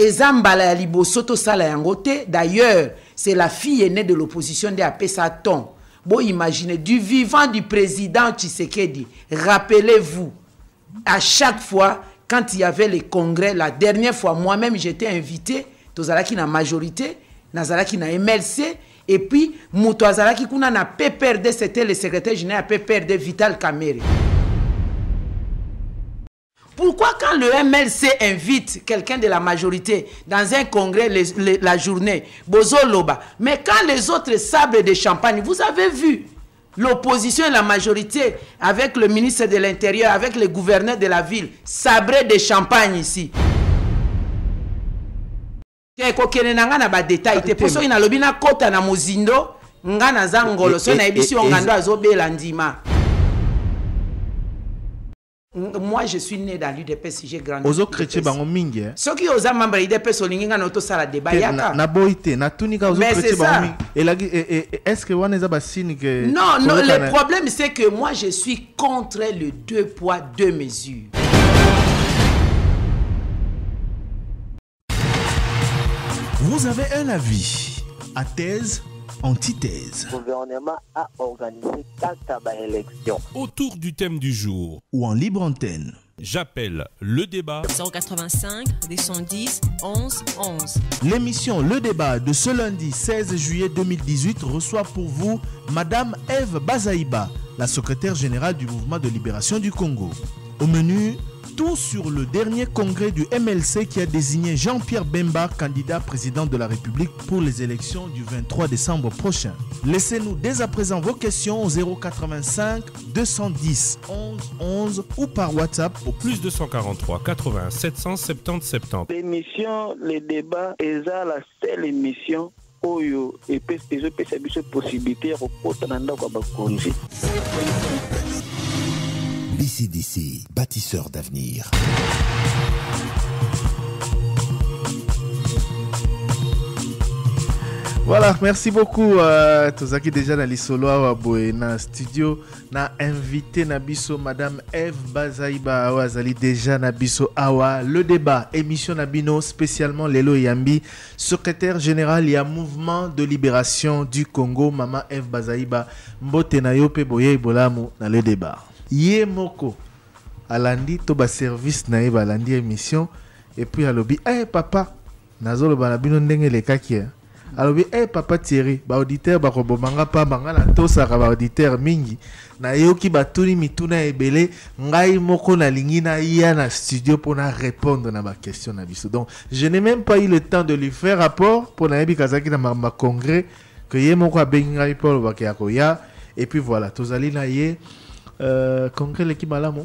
Ezambala ya liboso sala yangote. D'ailleurs, c'est la fille aînée de l'opposition de Apesa Ton. Bon, imaginez, du vivant du président Tshisekedi, rappelez-vous, à chaque fois, quand il y avait les congrès, la dernière fois, moi-même, j'étais invité, Tozalaki na majorité, Nazalaki na MLC, et puis, Moutouazalaki kuna na PPRD, c'était le secrétaire général PPRD Vital Kamerhe. Pourquoi quand le MLC invite quelqu'un de la majorité dans un congrès la journée, Bozo Loba, mais quand les autres sabrent de champagne, vous avez vu l'opposition et la majorité avec le ministre de l'Intérieur, avec le gouverneur de la ville, sabrer de champagne ici. Moi, je suis né dans l'UDPS, j'ai grandi. Ozo chrétien bango mingi. Ceux qui osent membre l'UDPS olinga na auto sala débat yaka. Na boité, na tunika ozo chrétien bango mingi. Et est-ce que wana za signe que non, le problème c'est que moi je suis contre le 2 poids 2 mesures. Vous avez un avis à thèse, antithèse. Le gouvernement a organisé 4 élections. Autour du thème du jour ou en libre antenne. J'appelle le débat 085 210 11 11. L'émission Le Débat de ce lundi 16 juillet 2018 reçoit pour vous Madame Eve Bazaïba, la secrétaire générale du Mouvement de Libération du Congo. Au menu, tout sur le dernier congrès du MLC qui a désigné Jean-Pierre Bemba candidat président de la République pour les élections du 23 décembre prochain. Laissez-nous dès à présent vos questions au 085 210 11 11 ou par WhatsApp au plus 243 80 770 70. L'émission Les Débats est la seule émission Oyo et PSPG possibilité de reporter Konzi. BCDC, bâtisseur d'avenir. Voilà, merci beaucoup. Tozaki déjà dans l'isolo na studio na invité Nabiso Madame Eve Bazaïba Awazali déjà Nabiso Awa le débat émission Nabino spécialement Lelo Yambi secrétaire général et mouvement de libération du Congo Maman Eve Bazaïba mbote na yo pe boye bolamu na le débat. Yé moko alandi to ba service na ye balandi émission et puis alobi papa nazolo balabino ndenge le kaki. Alors papa Thierry ba auditeur ba ko bomanga pa banga na tosaka ba auditeur mingi na yoki batuni mituna ebele ngai moko na lingi na ya na studio pour na répondre na ba question na biso. Donc je n'ai même pas eu le temps de lui faire rapport pour na yebi kazaki na ma congrès que ye moko abengi ngai pour ba ya koya et puis voilà tozali na ye congrès l'équipe malamu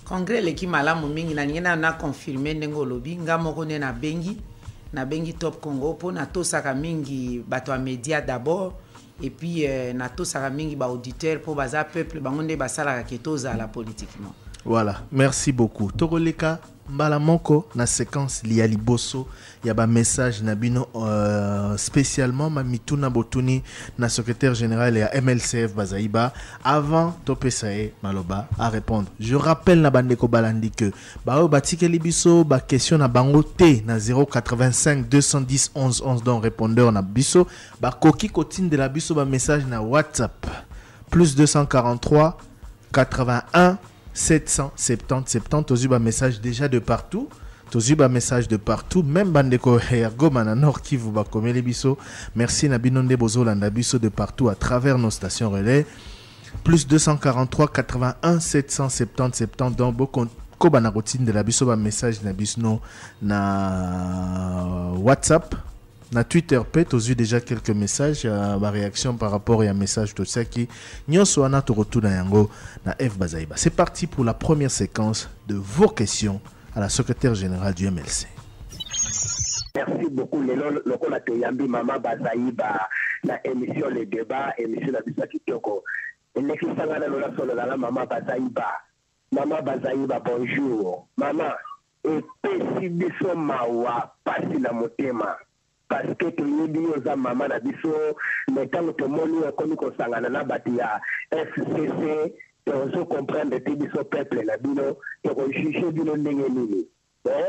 congrès l'équipe malamu mingi na ngena na confirmer ndengo lobi ngamoko ne na bengi Top Congo pour na tosaka mingi bato a média d'abord et puis na tosaka mingi ba auditeur pour baza peuple bangonde basala ka toza la politiquement. Voilà, merci beaucoup. Togoleka mbala moko na séquence liya liboso ya ba message na bino spécialement ma mituna botuni na secrétaire général ya MLCF Bazaïba avant topesae maloba à répondre. Je rappelle na bandeko balandi que ba o batikeli biso ba question na bango T na 085 210 11 11 donc répondeur na biso ba koki kotine de la biso ba message na WhatsApp plus 243 81 770 70 tozuba message déjà de partout tozuba message de partout même bandeko Goma na Nord Kivu ba komeli biso merci na binonde bozolanda biso de partout à travers nos stations relais plus 243 81 770 70 donc beaucoup koba na routine de la biso ba message na biso na WhatsApp na Twitter peut aussi déjà quelques messages ma réaction par rapport à un message de ça qui nyonso ana to retourna yango na Eve Bazaïba. C'est parti pour la première séquence de vos questions à la secrétaire générale du MLC. Merci beaucoup le kola to yambi Maman Bazaïba na émission Les Débats émission na bisa kitoko. Eleki sangana lola solo la Maman Bazaïba. Maman Bazaïba bonjour. Maman et pesi biso mawa pasi na motema. Parce que tu nous dis aux mamans na biso mais quand tu moni okomi ko sangana na batia FCC tu comprendre que biso peuple na bino to ko juger bino ndenge nini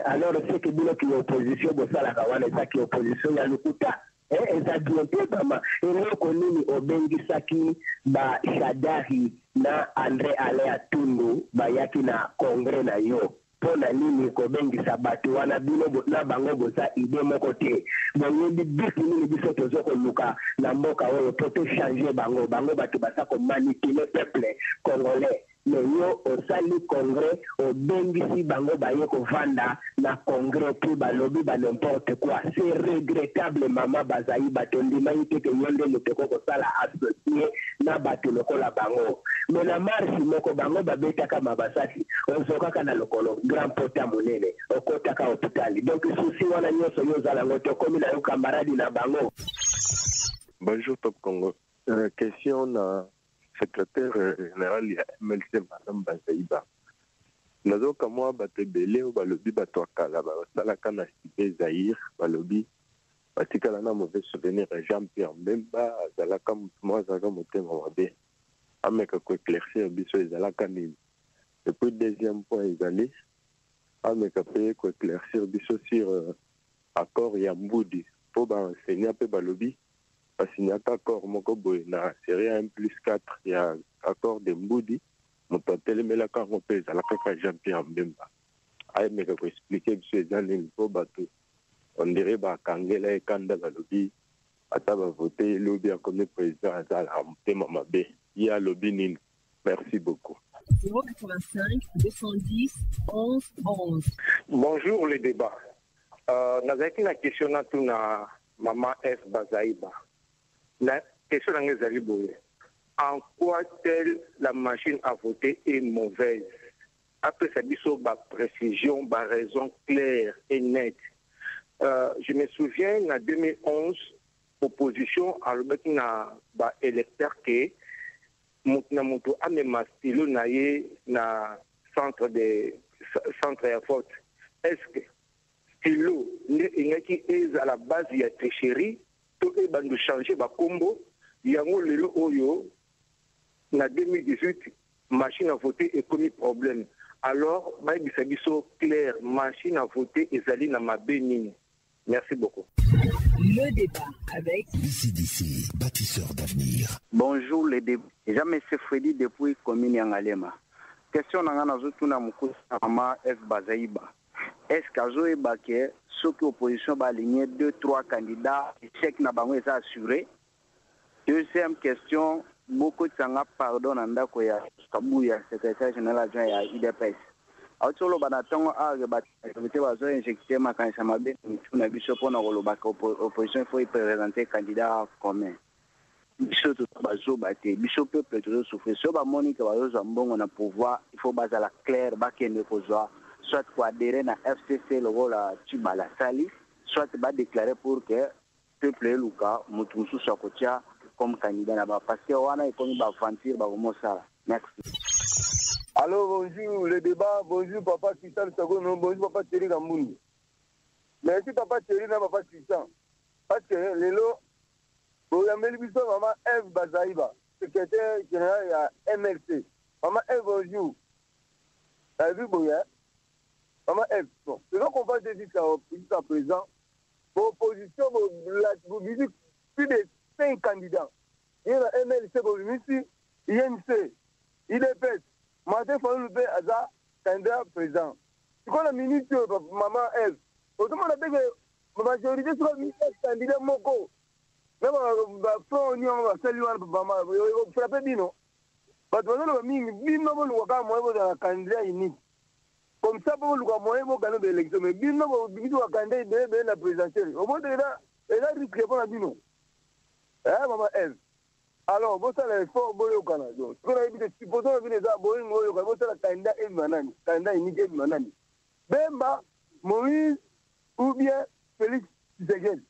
alors c'est que bino qui opposition bosalaka wana ezaki opposition ya lokuta ezaki mpe bama eloko nini obengisaki bashadari na André Alea Tundu bayaki na kongre na yo mpona nini kobengisa bato wana bino na bango boza ide moko te boyebi bisi nini biso tozokoluka na mboka oyo po tochange bango bato baza komanipule peuple congolais mais yo osali congrès obengisi bango baye kovanda na congrès puis balobi ba n'importe quoi. C'est regrettable mama bazai batondimai te ke nyonde muteko kosala associé na bato lokola bango mais na marche moko bango babetaka mabasasi ozokaka na lokolo grand pota monene okotaka hôpital donc souci wana nyonso yo zala ngo tokomi na yo camarade na bango. Bonjour Top Congo. Question na secrétaire général ya MLC Madame Bazaïba. Nazoka mwa bato ebele oyo balobi bato akala basalaka na Cité Zaïre balobi batikala na mauvais souvenir ya Jean-Pierre Mbemba azalaka motu moko azalaka motema mabe ameka koéclaircir biso ezalaka nini. Et puis deuxième point ezali ameka mpe koéclaircir biso sur accord ya Mbudi mpo baenseignant mpe balobi basignaka accord moko boye na série 1+4 ya accord de Mbudi moto atelemelaka yango mpe ezalaka kaka Jean-Pierre Mbemba ayemeka koexplike biso eza nini mpo bato ondire bakangela ekanda balobi ata bavote elobi akomi président azala motema mabe ye alobi nini. Merci beaucoup. 085 210 11 11. Bonjour le débat. Nazaki na question na tout na Maman F Bazaïba. La question na ngezali boye. En quoi telle la machine à voter est mauvaise? Après ça biso ba précision, ba raison claire et nette. Je me souviens en 2011 opposition à na ba électeur que moto amema stylo na ye na centre ya vote. Est-ce que stylo ngaki est à la base ya tricherie to e bando changer ba combo yango lelo oyo na 2018 machine à voter est commis problème. Alors baibisa biso clair machine à voter ezali na mabe nini. Merci beaucoup. Le débat avec BCDC, bâtisseur d'avenir. Bonjour les débats. Jamais M. Freddy depuis commune Yangalema. Question nangana zotuna mukusa Mama F Bazaïba. Est-ce qu'azo ebake ceux qui opposition ba aligner 2-3 candidats chèque na bango est assuré? Deuxième question, beaucoup de sanga pardon anda ko ya Kabuya secrétaire général adjoint ya IDPS. Autolo banatongo age batomete bazo injecter makanisa mabe tuna biso pona kolobaka opposition faut y présenter candidat commun. Biso to bazo bate biso peuple to souffrir so ba monika bazo zambongo na pouvoir il faut bazala clair bakende kozwa soit ko adhérer na FCC le rôle Tibala Sali soit ba déclarer pour que peuple luka mutu mususu akotia comme candidat na ba parce que wana ikomi ba fantir ba komosala. Merci. Allô, bonjour, le débat, bonjour papa Tristan Sagono, bonjour papa Thierry Gambundi. Merci papa Thierry na papa Tristan. Parce que lelo, Boyameli Biso, maman Eve Bazaïba, secrétaire général à MLC. Maman Eve, bonjour. T'as vu Boya? Maman Eve, bon, c'est donc qu'on va dire jusqu'à présent, pour opposition, vous visitez plus de 5 candidats. Il y a la MLC, vous visitez, INC, IDPS. Matin, il faut faire un candidat président. C'est quoi la minute, maman Eve? Autrement, on a dit que la majorité soit candidat Moko. Même front union, va saluer maman. Vous frappez Bino. Parce que nous avons mis Bino, nous avons un candidat unique. Comme ça, nous avons un candidat d'élection. Mais Bino, nous avons un candidat de la présidentielle. Au moins, il a risqué pour la Bino. Maman Eve. Alors, vous savez, il faut que vous ayez un candidat. Supposons que vous ayez un candidat unique. Bemba, Moïse ou bien Félix Tshisekedi.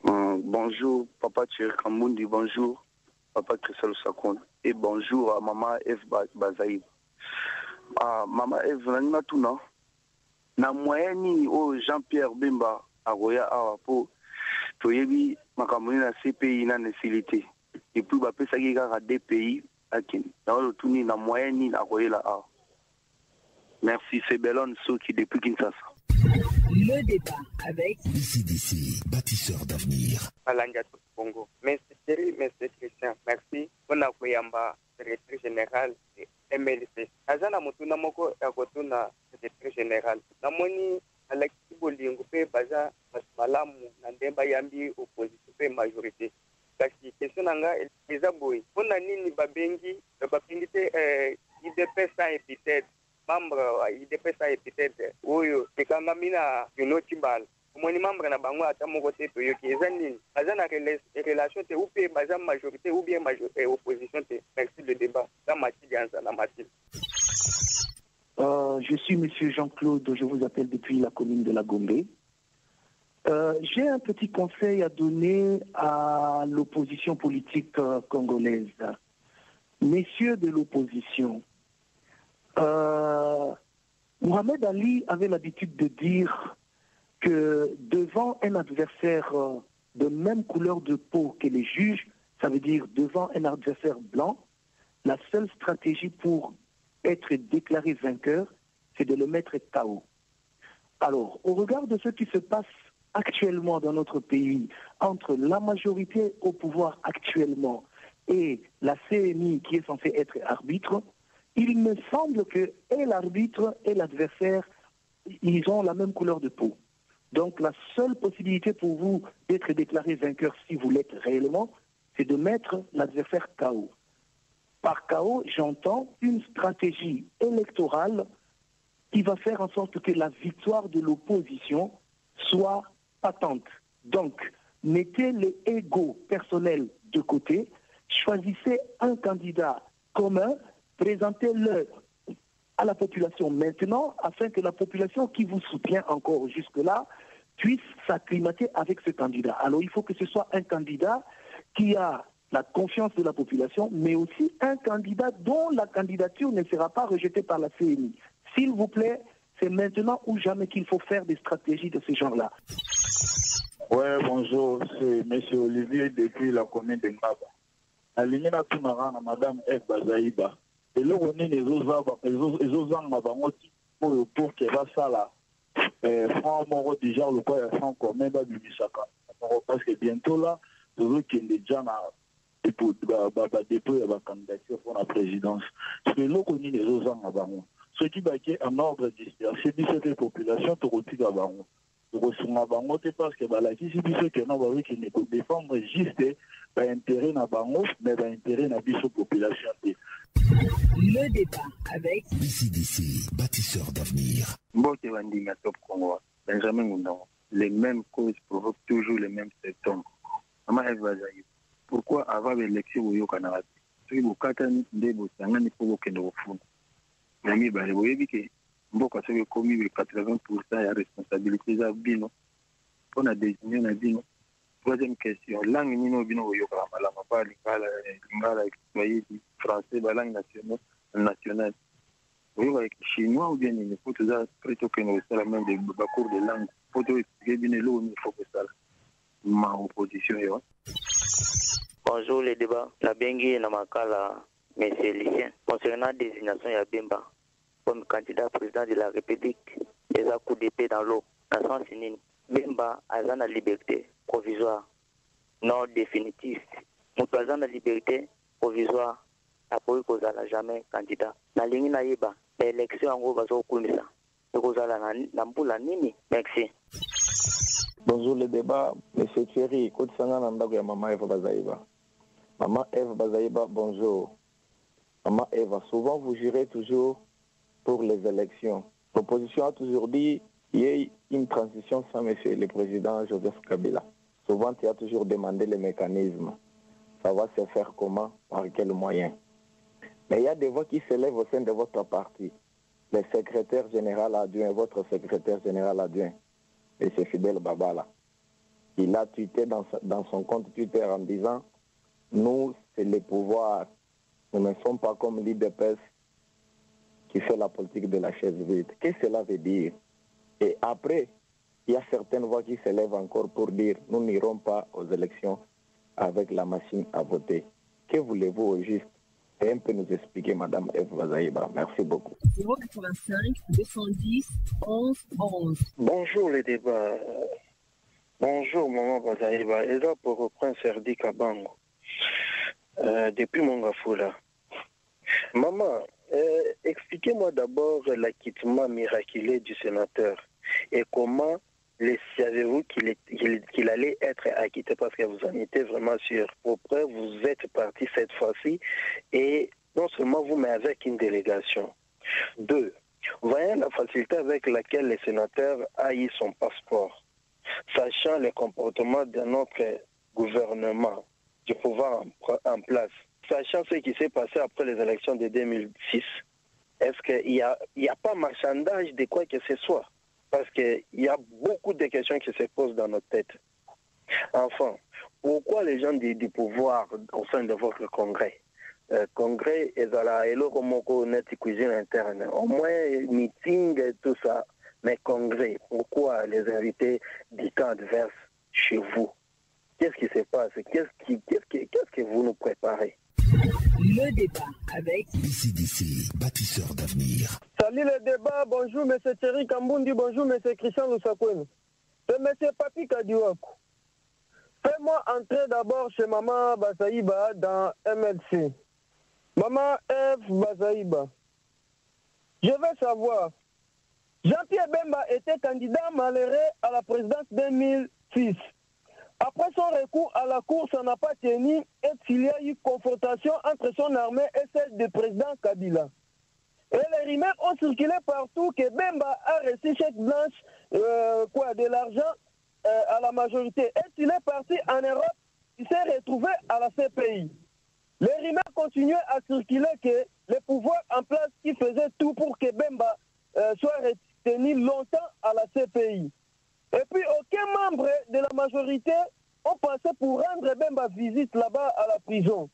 Bonjour, papa Thierry Kambundi, bonjour, papa Christelle Sakon, et bonjour à maman Eve Bazaïba. Maman Eve, nanina tuna, na moyeni o Jean-Pierre Bemba aroya awa po toyebi makamoni na CPI na necessité. Et puis bah ça qui a des pays à qui dans le tourni na moyenne na royela a Merci, c'est Bellon Soki depuis Kinshasa. Le débat avec BCDC, bâtisseur d'avenir. Alanga Congo. Merci Thierry, merci Christian. Merci. On a Koyamba, secrétaire général de MLC. Azana Mutuna Moko Yakotuna, secrétaire général. Namoni Alexis Bolingo pe baza masmalamu na ndemba yambi opposition pe majorité. Kasi question nanga eza boy. Pona nini babengi te IDP sans épithète. Membre IDP sans épithète. Oyo tekanga mina yuno timbal. Moni membre na bango ata moko te to yoki eza nini? Baza na relation te ou pe baza majorité ou bien opposition te. Merci le débat. Dans Mathilde Anza na Mathilde. Je suis Monsieur Jean-Claude, je vous appelle depuis la commune de la Gombe. J'ai un petit conseil à donner à l'opposition politique congolaise. Messieurs de l'opposition, Mohamed Ali avait l'habitude de dire que devant un adversaire de même couleur de peau que les juges, ça veut dire devant un adversaire blanc, la seule stratégie pour être déclaré vainqueur, c'est de le mettre KO. Alors, au regard de ce qui se passe actuellement dans notre pays, entre la majorité au pouvoir actuellement et la CNI qui est censée être arbitre, il me semble que et l'arbitre et l'adversaire, ils ont la même couleur de peau. Donc la seule possibilité pour vous d'être déclaré vainqueur, si vous l'êtes réellement, c'est de mettre l'adversaire KO. Par KO, j'entends une stratégie électorale qui va faire en sorte que la victoire de l'opposition soit patente. Donc, mettez les égos personnels de côté, choisissez un candidat commun, présentez-le à la population maintenant, afin que la population qui vous soutient encore jusque-là puisse s'acclimater avec ce candidat. Alors, il faut que ce soit un candidat qui a la confiance de la population, mais aussi un candidat dont la candidature ne sera pas rejetée par la CNI. S'il vous plaît, c'est maintenant ou jamais qu'il faut faire des stratégies de ce genre-là. Ouais, bonjour, c'est M. Olivier depuis la commune de Ngaba. Aligné na tunara na Madame Eve Bazaïba. Et là, on est les autres pour que va ça là. Franc, déjà, le quoi est franc commun d'Abibisaka. Parce que bientôt là, nous avons déjà dépôt la candidature pour la présidence. Parce que là, on est les autres ce qui est en ordre dispersé, c'est cette population qui retire à Baron. Parce que la question c'est que nous qui ne défendre juste l'intérêt na bango mais l'intérêt na la population. Le débat avec BCDC, bâtisseur d'avenir. Mbote Bandinga Top Congo, Benjamin Goundon. Les mêmes causes provoquent toujours les mêmes symptômes. Maman Eve Bazaïba. Pourquoi avant l'élection au Canada, ceux qui ont des bossangs ne peuvent pas nous fondre. Nami bale boyebi ke mboka soki komi 80% ya responsabilité za bino pona désigner na bino. Troisième question, langue nino bino oyoka malama pa lingala Kiswahili, français, langue nationale. Oyoka chinois ou bien il faut tout ça plutôt que nous la même des cours de langue. Faut tout expliquer bien l'eau il faut que ça ma opposition yo. Bonjour les débats. La bengi na makala Monsieur Lucien, concernant la désignation Yabemba comme candidat président de la République, les coups d'épée dans l'eau, dans son signe, Bemba a la liberté provisoire, non définitive. Nous avons la liberté provisoire, après qu'on n'a jamais candidat. La ligne naïba, l'élection en gros va se couler ça. Merci. Bonjour le débat, Monsieur Thierry, Côte Sanga Nandago Maman Eve Bazaïba. Maman Eve Bazaïba, bonjour. Maman Eva, souvent vous jurez toujours pour les élections. L'opposition a toujours dit qu'il y ait une transition sans monsieur le président Joseph Kabila. Souvent tu as toujours demandé les mécanismes. Ça va se faire comment, par quels moyens. Mais il y a des voix qui s'élèvent au sein de votre parti. Le secrétaire général adjoint, votre secrétaire général adjoint, M. Fidel Babala. Il a tweeté dans son compte Twitter en disant « Nous, c'est le pouvoir. Nous ne sommes pas comme l'IDPS qui fait la politique de la chaise vide. » Qu'est-ce que cela veut dire? Et après, il y a certaines voix qui s'élèvent encore pour dire « Nous n'irons pas aux élections avec la machine à voter. » Que voulez-vous au juste? Et un peu nous expliquer, Madame Eve Bazaïba. Merci beaucoup. 085 210 11 11. Bonjour les débats. Bonjour Maman Bazaïba. Et là pour reprendre Serdi Kabango. Depuis Mongafoula. Maman, expliquez-moi d'abord l'acquittement miraculeux du sénateur et comment savez-vous qu'il allait être acquitté parce que vous en étiez vraiment sûr. Pourquoi vous êtes parti cette fois-ci et non seulement vous mais avec une délégation. 2. Voyez la facilité avec laquelle le sénateur a eu son passeport, sachant le comportement de notre gouvernement, du pouvoir en place, sachant ce qui s'est passé après les élections de 2006, est-ce qu'il n'y a pas marchandage de quoi que ce soit? Parce qu'il y a beaucoup de questions qui se posent dans notre tête. Enfin, pourquoi les gens du pouvoir au sein de votre congrès congrès est à la cuisine interne, au moins meeting et tout ça, mais congrès, pourquoi les invités du camp adverse chez vous? Qu'est-ce qui se passe? Qu'est-ce que vous nous préparez? Le débat avec BCDC, bâtisseur d'avenir. Salut le débat, bonjour M. Thierry Kambundi, bonjour M. Christian Lusakwen. C'est M. Papi Kadiwaku. Fais-moi entrer d'abord chez Maman Bazaïba dans MLC. Maman Eve Bazaïba. Je veux savoir, Jean-Pierre Bemba était candidat malheureux à la présidence 2006. Après son recours à la cour, ça n'a pas tenu et qu'il y a eu confrontation entre son armée et celle du président Kabila. Et les rumeurs ont circulé partout que Bemba a reçu chèque blanche, de l'argent à la majorité. Et il est parti en Europe, il s'est retrouvé à la CPI. Les rumeurs continuaient à circuler que les pouvoirs en place qui faisaient tout pour que Bemba soit retenu longtemps à la CPI. Et puis aucun membre de la majorité ont pensé pour rendre Bemba visite là-bas à la prison.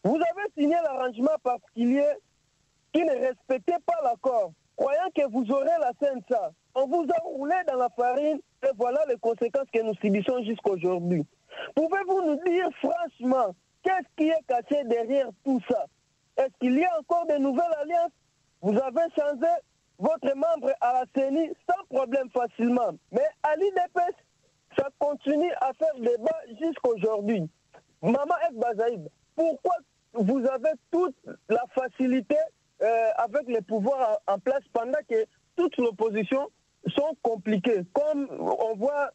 Vous avez signé l'arrangement particulier qui ne respectait pas l'accord, croyant que vous aurez la CNSA. On vous a roulé dans la farine et voilà les conséquences que nous subissons jusqu'aujourd'hui. Pouvez-vous nous dire franchement qu'est-ce qui est caché derrière tout ça? Est-ce qu'il y a encore de nouvelles alliances? Vous avez changé votre membre à la CENI sans problème facilement. Mais à l'IDPS, ça continue à faire débat jusqu'aujourd'hui. Maman Eve Bazaïba, pourquoi vous avez toute la facilité avec les pouvoirs en place pendant que toute l'opposition sont compliquées? Comme on voit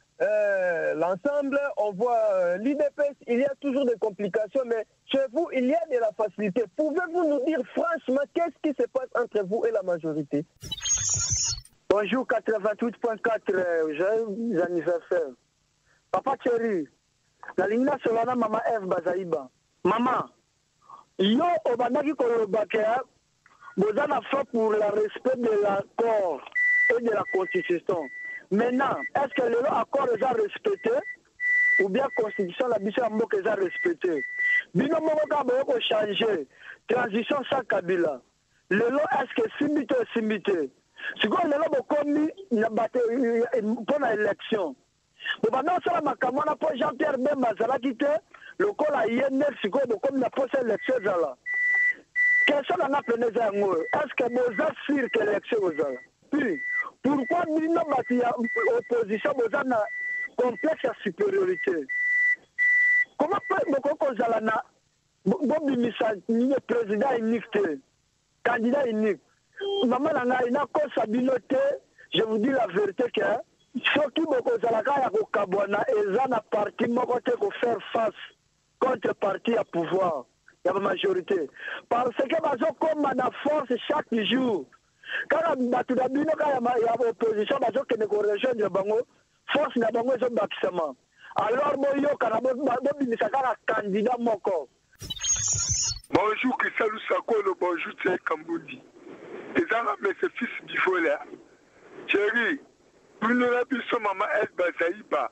l'ensemble, on voit l'IDPS, il y a toujours des complications, mais chez vous, il y a de la facilité. Pouvez-vous nous dire franchement qu'est-ce qui se passe entre vous et la majorité? Bonjour 88.4, jeunes anniversaires. Papa Thierry, la ligne nationale Maman Eve Bazaïba. Maman, yo obandaki kolobakea, vous avez fait pour le respect de l'accord et de la constitution. Maintenant, est-ce que l'accord est respecté ou bien la constitution la mission est respectée? Bino moka boyoko changer, transition sans Kabila. Lelo est-ce que simité? Si vous avez commis pour l'élection, vous avez dit Jean-Pierre Bemba, le col a INF, si vous avez commis l'élection. Question n'a pas est-ce que vous avez sûr que l'élection puis, pourquoi nous avons l'opposition dans complexe de supériorité? Comment peut-vous le président unique, candidat unique? Maman n'a pas sabinoté, je vous dis la vérité que ceux qui m'ont parti pour faire face contre parti à pouvoir, la majorité. Parce que comme on a force chaque jour, quand on a l'opposition, on a rejoindre Bango, force n'a pas de maximum. Alors, moi, je suis candidat. Bonjour, Christian Lusakwen, bonjour, Thierry Kambundi. Et ça, mais c'est fils du volet. Thierry, nous n'avons plus son maman Eve Bazaïba.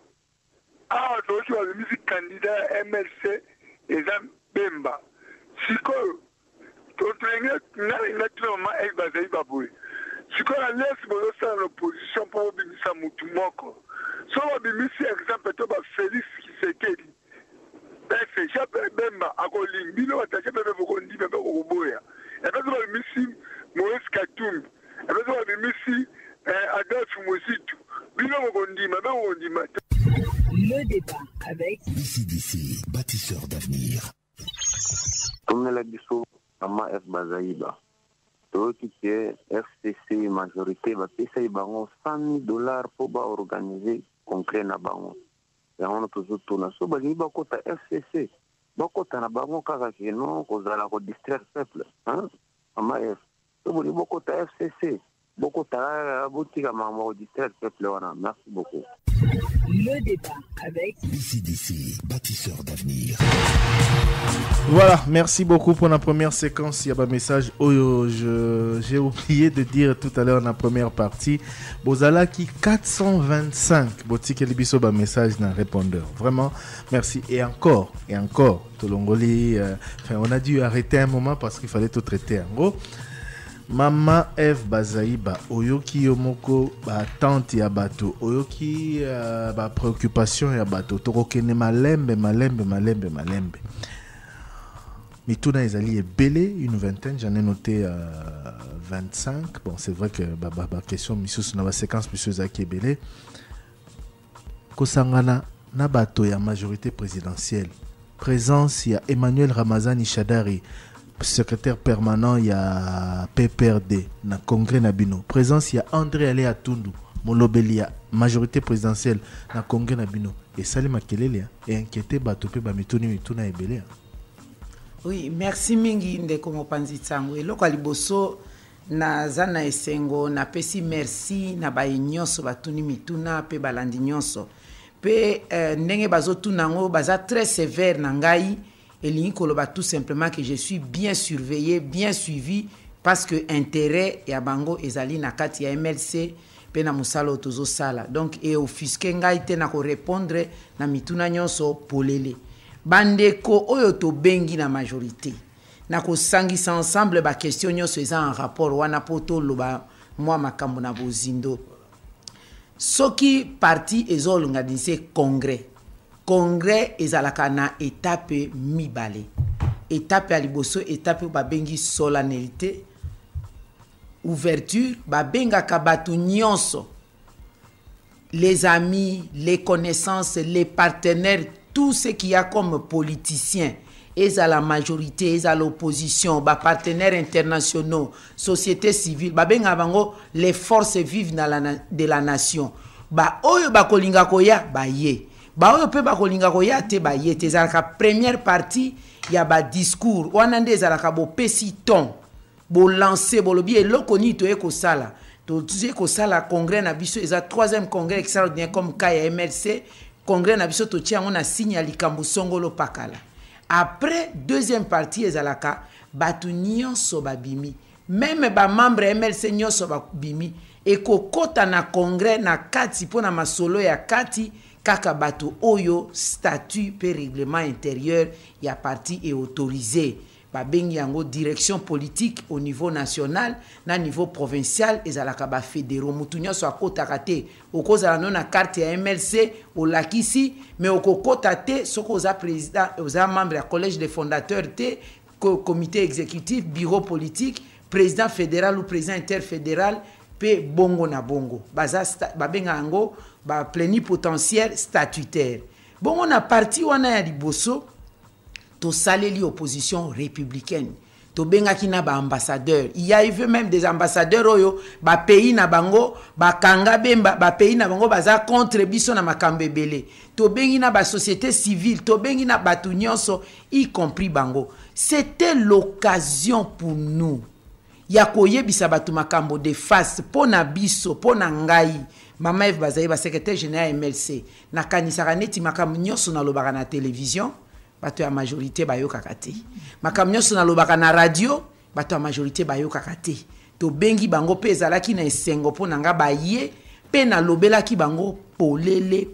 Ah, aujourd'hui, on a mis candidat MLC et Zam Bemba. Si quoi, tu as maman Eve Bazaïba. Si quoi, on laisse l'opposition pour Bimisa Moutoumoko. Si on a mis, exemple, Félix Kisekedi. F chef Bemba akoling bino batache pepe bokondi pepe oboya epezo ba misi Moïse Katumbi epezo ba misi Adolphe Mositu bino bokondi mabe bokondi mate. Le débat avec BCDC, bâtisseur d'avenir. Comme l'a dit Maman F Bazaïba, tout qui est FCC majorité va payer $100 000 pour organiser concret na bango. Et on a toujours tourné sur bani bakota FCC. Bakota na bango kaka kino kozala ko distraire peuple, hein? Maman F. To bani bakota FCC. Bakota botika maman distraire peuple wana. Merci beaucoup. le débat avec BCDC, bâtisseur d'avenir. Voilà, merci beaucoup pour la première séquence. Il y a un message. J'ai oublié de dire tout à l'heure dans la première partie. Bozala qui 425. Boti Kelibiso ba message dans répondeur. Vraiment, merci. Et encore, Tolongoli. On a dû arrêter un moment parce qu'il fallait tout traiter. En gros, Mama F Bazaïba, Oyoki Yomoko, ba tante ya bato, Oyoki ba préoccupation ya bato, Torokene malembe. Mituna ezali est belé, une vingtaine, j'en ai noté 25. Bon, c'est vrai que ba question missus na ba séquence missus aki belé. Kosangana na bato ya majorité présidentielle. Présence ya Emmanuel Ramazani Shadari, secrétaire permanent ya PPRD na congrès Nabino. Présence ya André Alé Atundu, Molobelia, majorité présidentielle na congrès Nabino. Et Salim Makelele et inquiété bato pe ba mituna ebele. Oui, merci mingi ndeko mopanzi tsango. Eloko liboso na zana esengo na pesi merci na ba nyonso batuni mituna pe balandi nyonso. Pe ndenge bazotuna ngo baza très sévère na ngai elingi koloba tout simplement que je suis bien surveillé, bien suivi parce que intérêt ya bango ezali na kati ya MLC pe na musala otozo sala. Donc e offusque ngai te na ko répondre na mituna nyonso polele. Bandeko oyo to bengi na majorité na ko sangisa ensemble ba question nyonso eza en rapport wana poto loba moi makambo na bozindo soki parti ezolunga dise congrès ezalaka na étape mibale. Étape ya liboso, étape ba bengi solennité, ouverture, ba benga kabatu nyonso, les amis, les connaissances, les partenaires, tout ce qu'il y a comme politiciens, et à la majorité, et à l'opposition, ba partenaires internationaux, société civile, ba benga bango les forces vives de la nation. Ba oyo ba kolinga koya ba ye. Ba oyo pe ba kolinga koya te ba ye te zalaka première partie ya ba discours wana nde zalaka bo pesi ton bo lancer bo lobi eloko ni to eko sala to tuze ko sala congrès na biso eza troisième congrès extraordinaire comme kaya MLC congrès na biso to tia ngona signe ya likambo songolo pakala. Après deuxième partie ezalaka batu nyonso babimi même ba membre MLC nyonso babimi eko kota na congrès na kati pona masolo ya kati kaka bato oyo statut pe règlement intérieur ya parti est autorisé ba bengi yango direction politique au niveau national na niveau provincial ezalaka ba fédéraux mutu nyonso akotaka te okozala no na carte ya MLC olakisi mais okokota te soko oza président oza membre ya collège des fondateurs te comité exécutif bureau politique président fédéral ou président interfédéral pe bongo na bongo baza babenga yango ba plénipotentiaire statutaire. Bon, on a parti wana ya liboso to saleli opposition républicaine. To benga kina ba ambassadeur. Il y a eu même des ambassadeurs oyo ba pays na bango ba kanga bemba ba pays na bango baza contre biso na makambe belé. To bengi na ba société civile, to bengi na batu nyonso y compris bango. C'était l'occasion pour nous. Ya koyebisa batu makambo de face pona biso pona ngai. Mama F Bazaïba, secrétaire général MLC, na kanisaka neti makambo nyonso na lobaka na télévision, bato ya majorité bayo kakate. Makambo nyonso na lobaka na radio, bato ya majorité bayo kakate. To bengi bango pe ezalaki na esengo po nanga baye pe na lobelaki bango polele.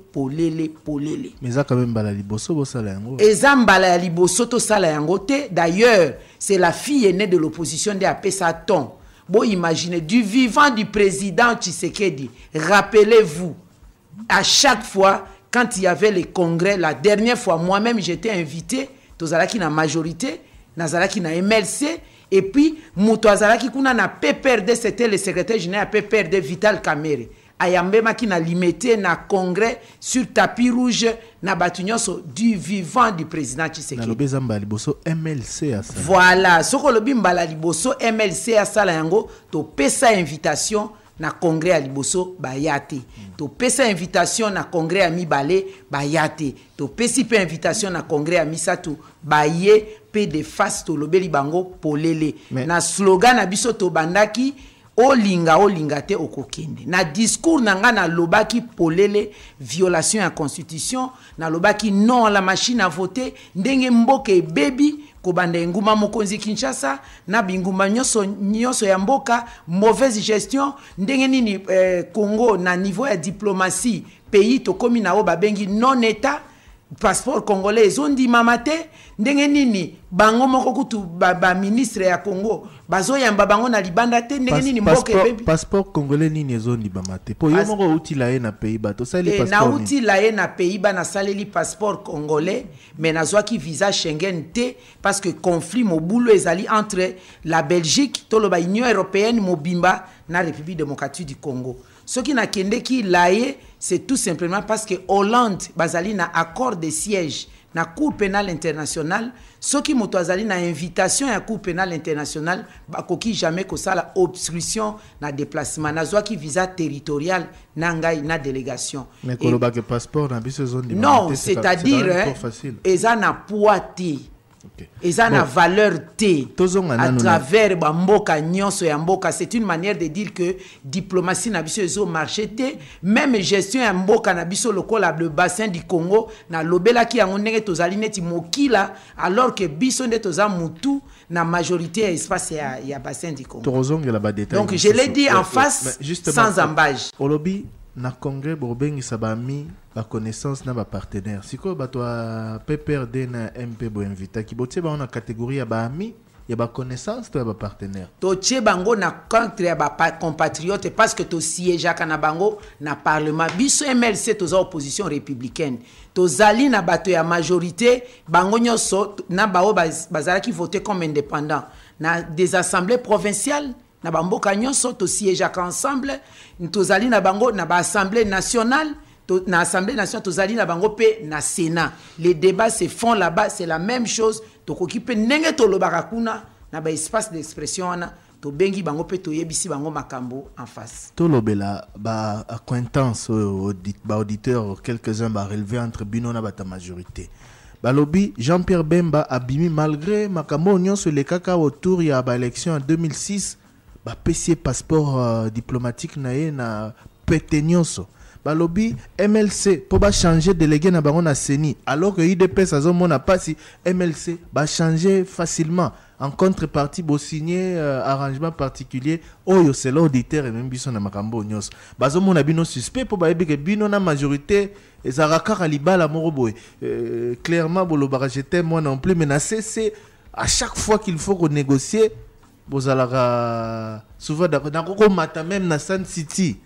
Mais ça quand même bala liboso bo sala yango. Eza mbala ya liboso to sala yango te. D'ailleurs, c'est la fille aînée de l'opposition de apesa ton. Bon, imaginez, du vivant du président Tshisekedi, rappelez-vous, à chaque fois quand il y avait les congrès, la dernière fois, moi-même, j'étais invité, tozalaki na majorité, nazalaki na MLC, et puis, Mouto azalaki kuna na PPRD, c'était le secrétaire général PPRD Vital Kamere. Ayambema qui n'a limité na congrès sur tapis rouge na batunyoso du vivant du président Tshisekedi. Voilà, soko lobi mbala liboso MLC à sala yango to pesa invitation na congrès à liboso bayate. To pesa invitation na congrès à mibale bayate. To pesi pe invitation na congrès à misatu baye pe de face to lobeli bango polele. Na slogan na biso to bandaki olinga te okokende. Na discours nanga na lobaki polele violation à constitution, na lobaki non à la machine à voter, ndenge mboke baby kobanda nguma mokonzi Kinshasa na binguma nyoso ya mboka, mauvaise gestion, ndenge nini Congo na niveau ya diplomatie, pays to komi na o babengi non état, passeport congolais zondi mamate, ndenge nini bango moko kutu ba ministre ya Congo bazoyamba bango na libanda te, ndenge nini mboke bebi passeport congolais nini zondi mamate po yo moko uti la na pays ba to sali passeport na uti la na pays ba na saleli passeport congolais mais na zwaki visa Schengen te parce que conflit mobulo ezali entre la Belgique to lo ba Union européenne mobimba na République démocratique du Congo. Ce qui n'a kende ki laye, c'est tout simplement parce que Hollande bazali na accord de siège na Cour pénale internationale. Ce qui motoazali na invitation à Cour pénale internationale, bakoki jamais ko sala obstruction na déplacement na zwa ki visa territorial na ngai na délégation. Mais koloba ke passeport na biso zone non, c'est-à-dire eza na poité. Et ça n'a valeur T à travers Mboka Nyonso et Mboka. C'est une manière de dire que diplomatie n'a biso marché T, même gestion ya Mboka n'a biso le bassin du Congo na lobela ki yango ndenge tozali neti mokila alors que biso nde toza mutu na majorité ya espace ya bassin du Congo. Donc je l'ai dit en face sans embâche. Olobi na congrès bobengi sabami la connaissance na ba partenaire siko bato PPRD na MP bo invita ki botie ba na catégorie ya ba ami ya ba connaissance to ya ba partenaire to tie bango na contre ya ba compatriote parce que to siège kana bango na parlement biso MLC to za opposition républicaine to zali na bato ya majorité bango nyoso na bao bazala ki voter comme indépendant na des assemblées provinciales na bamboka nyonso to siège ensemble tozali na bango na ba assemblée nationale na assemblée nationale tozali na bango pe na sénat. Les débats se font là-bas, c'est la même chose. To kokipe nenge to lobaka kuna na ba espace d'expression na to bengi bango pe to yebisi bango makambo en face. To lobela ba acquaintance ba auditeur quelques-uns ba relever entre bino na bata majorité. Balobi Jean-Pierre Bemba abimi malgré makambo nyonso le kaka autour ya ba élection en 2006 ba PC passeport diplomatique na ye na petenyoso. Balobi MLC pour ba changer délégué na bango na CENI alors que UDPS azomona pas si MLC ba changer facilement en contrepartie bo signer arrangement particulier oyo c'est l'auditeur et même biso na makambo nyos bazomona bino suspect pour ba ebike bino na majorité ezaraka libala moroboy clairement bolobara j'étais moi non plus mais na c'est à chaque fois qu'il faut renégocier bozalaka souvent d'accord mata même na Sun City.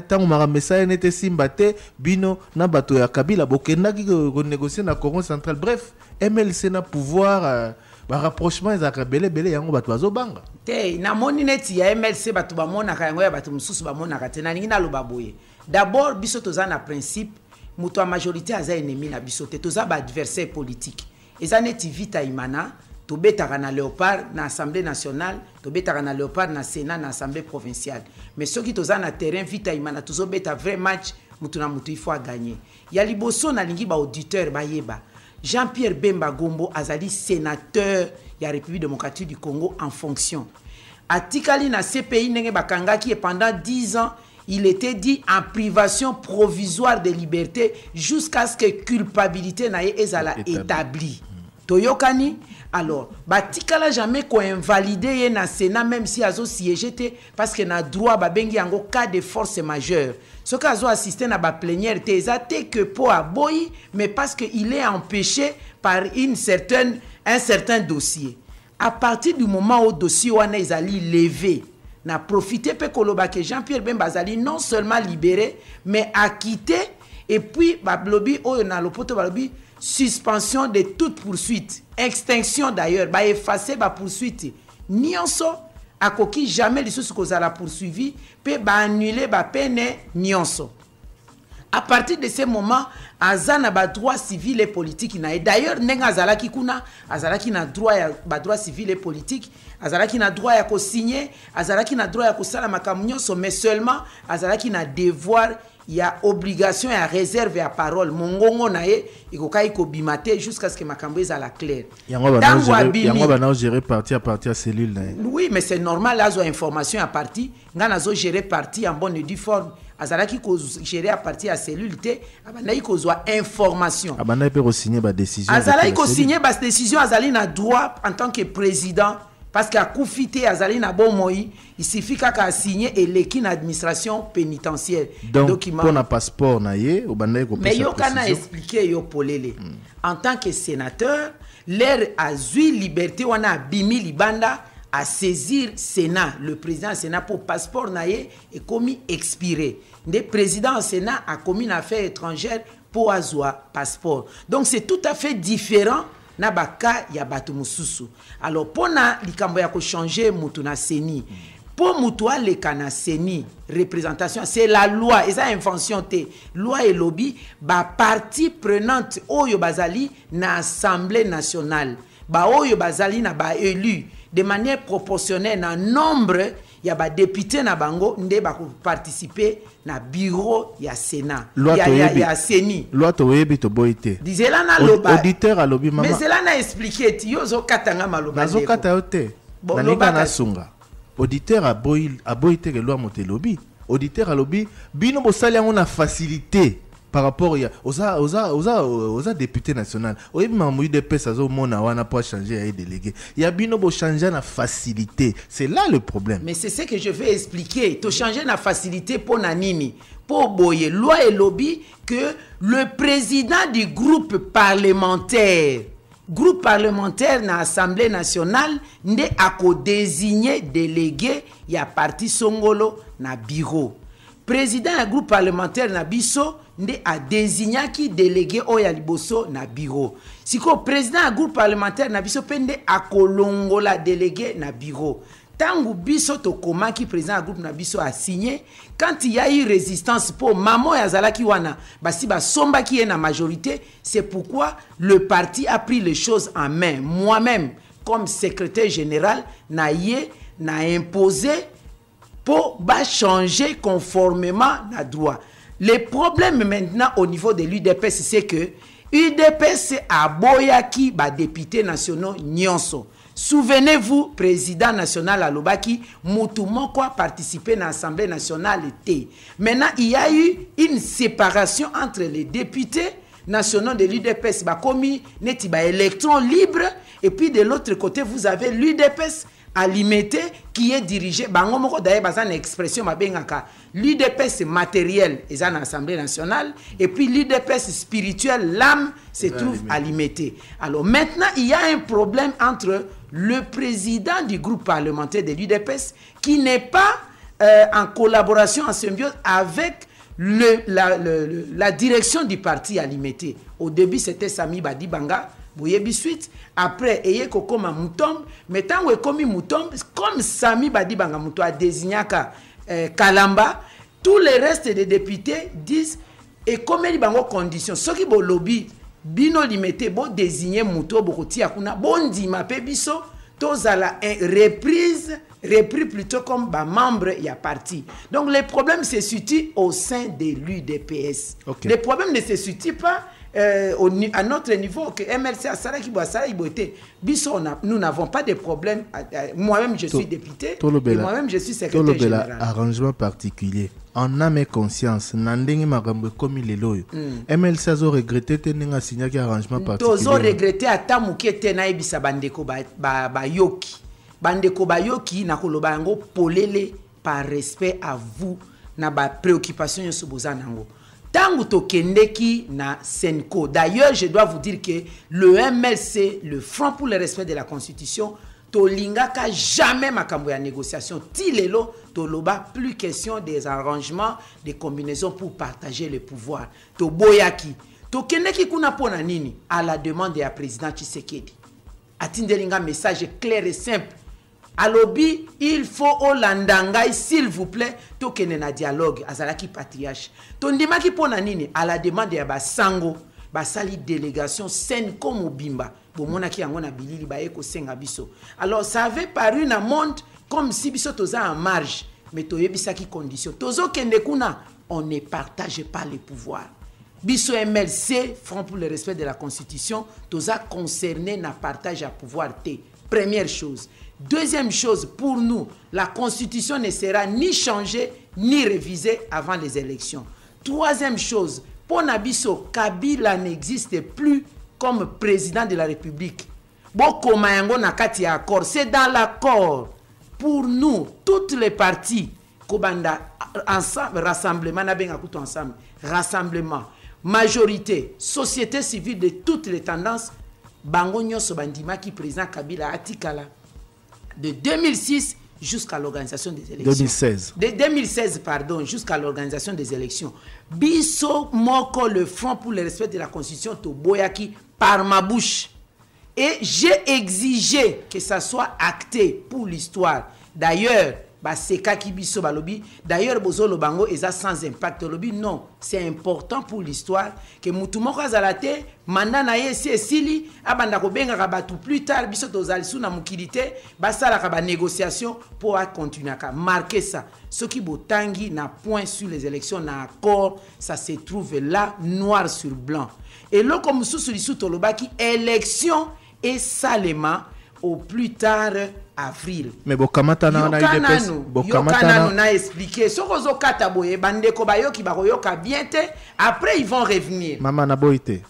Tant que message n'était simbate bino na bato ya Kabila bokenda ki renégocier na Congo central. Bref, MLC na pouvoir ba rapprochement ezaka belé yango bato bazobanga te na moni neti ya MLC bato ba mona ka yango ya bato mususu ba mona ka te na ningi na loba boye. D'abord biso toza na principe muto a majorité aza ennemi na biso te toza ba adversaire politique. Eza neti vita imana to betaka na Léopard na Assemblée nationale, to betaka na Léopard na Sénat na Assemblée provinciale. Mais ceux qui toza na terrain vita imana tozo beta vrai match mutu na mutu il faut gagner. Ya liboso na lingi ba auditeur ba yeba. Jean-Pierre Bemba Gombo azali sénateur ya République démocratique du Congo en fonction. Atikali na CPI nenge bakanga qui pendant 10 ans il était dit en privation provisoire de liberté jusqu'à ce que culpabilité na ye ezala établie. Toyokani alors batikala jamais ko invalider na Sénat même si azo siégé parce que na droit ba bengi yango cas de force majeure. Ce cas azo assisté na ba plénière te ezate que po aboyi mais parce que il est empêché par un certain dossier. À partir du moment où dossier wana ezali levé na profiter pe koloba que Jean-Pierre Bemba azali non seulement libéré mais acquitté Et puis bablobi oyo na lopoto balobi suspension de toute poursuite, extinction d'ailleurs, ba effacer ba poursuite. Nyonso akoki jamais lisusu kozala poursuivi pe ba annuler ba peine nyonso. À partir de ce moment, azana ba droit civil et politique na et d'ailleurs nenga azalaki kuna azalaki na droit ya ba droit civil et politique, azalaki na droit ya ko signer, azalaki na droit ya ko sala makambo nyonso, mais seulement azalaki na devoir, il y a obligation, il y a réserve, il y a parole. Mongongo nae, il faut qu'il bimate jusqu'à ce que makambo soit la claire. Yango bana gérer parti à parti à cellule nae. Oui, mais c'est normal là zo information à parti, ngana zo gérer parti en bonne et due forme. Azalaki ko gérer à parti à cellule té, abana ko zo information. Abana peut signer ba décision. Azalaki ko signer ba décision, azali na droit en tant que président. Parce qu'à Koufité, Azali na bon moi, il suffit qu'à signer et l'équipe d'administration pénitentiaire. Donc, pour un passeport, mais yo kana expliquer yo polele. En tant que sénateur, l'air a eu liberté, on a bimi libanda à saisir Sénat, le président Sénat pour passeport naye et commis expiré. Le président Sénat a commis une affaire étrangère pour azwa passeport. Donc c'est tout à fait différent. Na baka ya batu mususu. Alors pona likambo ya ko changer mutu na seni. Pour mutu aleka na seni représentation, c'est la loi, et ça invention te. Loi et lobby ba partie prenante oyo bazali na assemblée nationale. Ba oyo bazali na ba élu de manière proportionnelle na nombre ya ba député na bango nde ba participer na bureau ya Sénat. Ya Seni. Loi to yebi to boité. Dizela na loba. Auditeur à lobby mama. Mais cela na expliqué ti yo zo katanga maloba. Nazo kata yote. Na linga na sunga. Auditeur a boité que loi monte lobby. Auditeur à lobby bino bo sali yango na facilité par rapport aux députés nationaux. Oui, mais des personnes on pas changer et délégué. Il y a bien beau changer la facilité. C'est là le problème. Mais c'est ce que je vais expliquer. Tu changer la facilité pour Nanini, pour Boye, loi et lobby que le président du groupe parlementaire dans l'Assemblée nationale n'est à désigner délégué il y a parti Songolo na bureau. Président du groupe parlementaire na biso nde a désigné qui délégué oya liboso na bureau. Si ko président du groupe parlementaire na biso pende a kolongola délégué na bureau. Tangu biso to komaki président du groupe na biso a signé, quand il y a eu résistance pour mamo ya zalaki wana basi ba somba qui est na majorité, c'est pourquoi le parti a pris les choses en main. Moi-même comme secrétaire général na imposé pour changer conformément à droit. Le problème maintenant au niveau de l'UDPS, c'est que l'UDPS a boyaki ba députés nationaux nyonso. Souvenez-vous, président national Alobaki, Moutoumon quoi participer à l'Assemblée nationale était. Maintenant, il y a eu une séparation entre les députés nationaux de l'UDPS, commis neti ba électrons libres, et puis de l'autre côté, vous avez l'UDPS alimité qui est dirigé bango moko d'ailleurs bazana expression mabengaka l'UDPS matériel est dans l'Assemblée nationale et puis l'UDPS spirituel l'âme se trouve alimité. Alors maintenant il y a un problème entre le président du groupe parlementaire de l'UDPS qui n'est pas en collaboration, en symbiose avec la direction du parti alimité. Au début c'était Sami Badibanga. Suite, après, il y a Kokoma Moutom, mais tant que comme Moutom, comme Sami Badibanga Mouto a désigné Kalamba, tous les restes des députés disent, et comme il y a des conditions, ceux qui ont lobby, bino limité, bon désigner Mouto, Bokoti Akuna, bon dit ma pébiso, tous à la repris plutôt comme membre il y a parti. Donc les problèmes se situent au sein de l'UDPS. Okay. Les problèmes ne se situent pas à notre niveau que MLC a Saraki Boissara Iboté. Nous n'avons pas de problème. Moi-même, je suis député. Et moi-même, je suis secrétaire général. Arrangement particulier. En âme et conscience, Nandenge Magambo comme il est loyo. MLC a regretté tenir signé qui arrangement particulier. Tozo regretté à Tamouké Tenaïbisa Bandeko Bayoki. Bandeko Bayoki na koloba yango polele par respect à vous na ba préoccupation yo sobozanango. Tangu tokendeki na Senko. D'ailleurs, je dois vous dire que le MLC, le Front pour le respect de la Constitution, tolingaka jamais makambo ya négociation ti lelo toloba plus question des arrangements des combinaisons pour partager le pouvoir to boyaki to kendeki kuna pona nini à la demande ya président Tshisekedi atindelinga message clair et simple alobi il faut olandangai s'il vous plaît to kene na dialogue azalaki patriarche to ndimaki pona nini à la demande ya basango basali délégation saine comme obimba bomonaki yango na bilili baye ko senga biso. Alors ça avait paru na monde comme si biso toza en marge mais toyebisaki condition tozo kende kuna on ne partage pas les pouvoirs. Biso MLC Front pour le respect de la constitution toza concerné na partage à pouvoir T. Première chose. Deuxième chose, pour nous la constitution ne sera ni changée ni révisée avant les élections. Troisième chose, pour Nabiso, Kabila n'existe plus comme président de la République. C'est dans l'accord. Pour nous, toutes les parties, ensemble, rassemblement, majorité, société civile de toutes les tendances, Bangonyo Sobandima qui président Kabila Atikala de 2006 jusqu'à l'organisation des élections. 2016. De 2016, pardon, jusqu'à l'organisation des élections. Biso Moko, le Front pour le respect de la Constitution, Toboyaki, par ma bouche. Et j'ai exigé que ça soit acté pour l'histoire. D'ailleurs, d'ailleurs, Bozo Lobango est sans impact. Non, c'est important pour l'histoire que Moutoumoko Azalate, Mandana Yesi Sili, Abandako Benga Rabatou plus tard, Biso Tozalisu na Mukilité, Basala Kaba négociation pour continuer à marquer ça. Ce qui botangi n'a point sur les élections, n'a accord, ça se trouve là, noir sur blanc. Et là, comme sous Tolobaki, élection et salement au plus tard avril. Mais Bokamata na UDPS, Bokamata na expliqué sokozo kata boye bandeko bayoki bakoyoka bien te, après ils vont revenir. Mama na boite.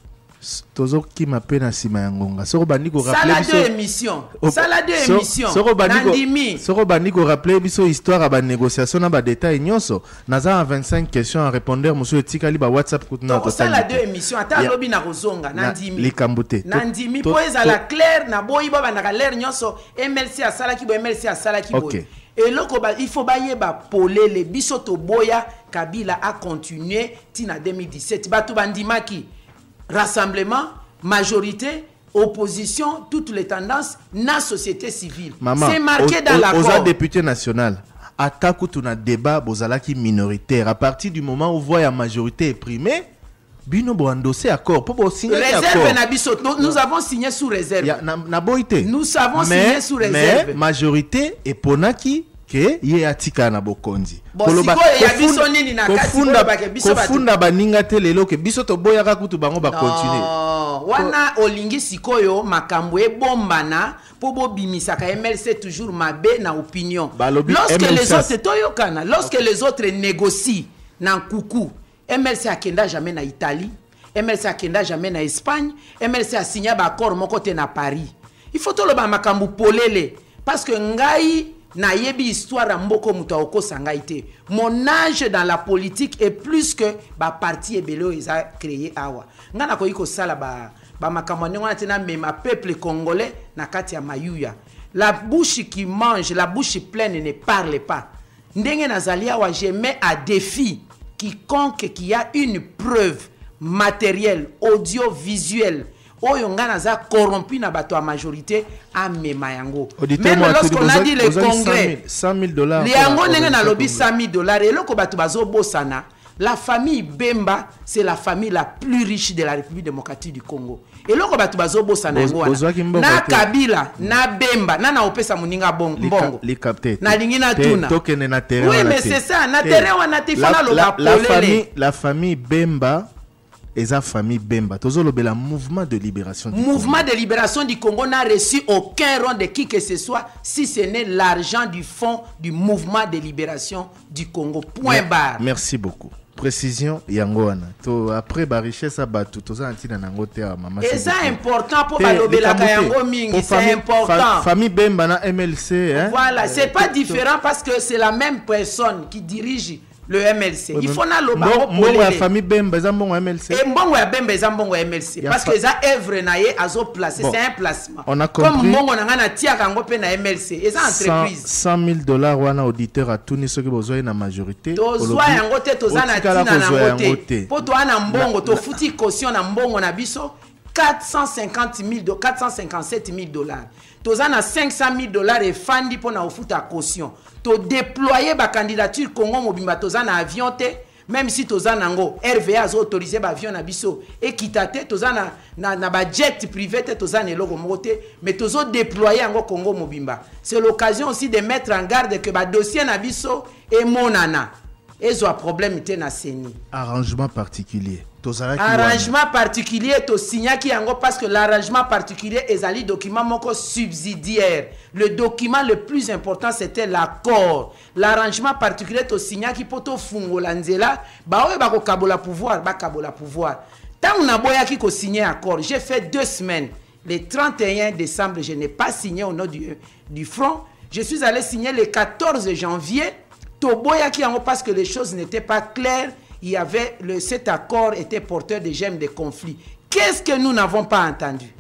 Tozo ki mapena sima ya ngonga. Soko bandi ko rappeler biso. Sala deux émissions. Soko bandi ko rappeler biso histoire à ba négociation na ba détail nyonso. Naza 25 questions à répondre monsieur Tikali ba WhatsApp kutuna to. Sala deux émissions ata lobi na kozonga nandimi. Likambute. Nandimi po ezala clair na boyi baba na clair nyonso MLC asala ki bo MLC asala ki bo. Et là, il faut bailler polé les bisoto boya Kabila a continué tina 2017. Batu bandimaki rassemblement, majorité, opposition, toutes les tendances, na société civile. C'est marqué dans l'accord. Aux députés nationaux, attaque où on a débat, bozalaki minoritaire. À partir du moment où voit la majorité est primée, bino bo endossé accord. Pour signer accord. Nous avons signé sous réserve. Nous avons signé sous réserve. Mais majorité est ponaki que ye atika na bokonzi. Kofunda baninga te lelo ke biso to boyaka kutu bango ba continuer. Wana olingi sikoyo makambo e bombana po bo bimisaka MLC toujours mabe na opinion. Lorsque les autres toyokana, lorsque les autres négocient na kuku, MLC akenda jamais na Italie, MLC akenda jamais na Espagne, MLC a signé ba accord moko te na Paris. Il faut to lo ba makambo polele parce que ngai na yebi histoire mboko mutaoko sangaite. Mon âge dans la politique est plus que ba parti ebelo isa créé awa. Ngana ko iko sala ba makamane wana tena même peuple congolais na kati ya mayuya. La bouche qui mange, la bouche pleine ne parle pas. Ndenge nazalia wa je mets à défi quiconque qui a une preuve matérielle, audiovisuelle Oyongana za corrompu na bato à majorité à Memayango. Même lorsqu'on a dit le congrès, $100,000. Les Yango n'enga na lobby $100,000 et loko bato bazo bosana. La famille Bemba, c'est la famille la plus riche de la République démocratique du Congo. Et loko bato bazo bosana yango na Kabila, na Bemba, na opesa muninga bongo. Les captés. Na lingina tuna. Oui, mais c'est ça, na terrain wana tifana loba polele. La famille Bemba et sa famille Bemba, le mouvement de libération du mouvement de libération du Congo n'a reçu aucun rond de qui que ce soit si ce n'est l'argent du fonds du mouvement de libération du Congo. Point barre. Merci beaucoup. Précision yangoana. Après ba richesse abatu toza antina nango te mama. Et ça important pour balobela yango mingi, c'est important. Famille Bemba na MLC hein. Voilà, c'est pas différent parce que c'est la même personne qui dirige le MLC. Il faut na loba mbongo ya famille Bemba za mbongo MLC. Et mbongo ya Bemba za mbongo MLC parce que ça œuvre na ye azo placer, c'est un placement. On a compris. Comme mbongo na ngana tia kango pe na MLC. Et ça entreprise. $100,000 wana auditeur a tuni soki bozoye na majorité. Tozwa yango te tozana tina na ngote. Po to ana mbongo to futi caution na mbongo na biso $457,000. Tozana $500,000 et fandi pour na ofuta caution. To déployer ba candidature Congo mobimba tozana avion te, même si tozana ngo RVA a autorisé ba avion na biso et kitate tozana na ba jet privé te tozana eloko moté, mais tozo déployer ngo Congo mobimba. C'est l'occasion aussi de mettre en garde que ba dossier na biso et monana. Ezo a problème te na seni. Arrangement particulier. Arrangement particulier to signa qui yango parce que l'arrangement particulier est un document moko subsidiaire. Le document le plus important c'était l'accord. L'arrangement particulier to signa qui poto fungola nzela ba oye ba ko kabola pouvoir ba kabola pouvoir. Tant on a boya qui ko signer accord. J'ai fait 2 semaines. Le 31 décembre, je n'ai pas signé au nom du front. Je suis allé signer le 14 janvier. To boya qui yango parce que les choses n'étaient pas claires. Il y avait cet accord était porteur de gemmes de conflit. Qu'est-ce que nous n'avons pas entendu?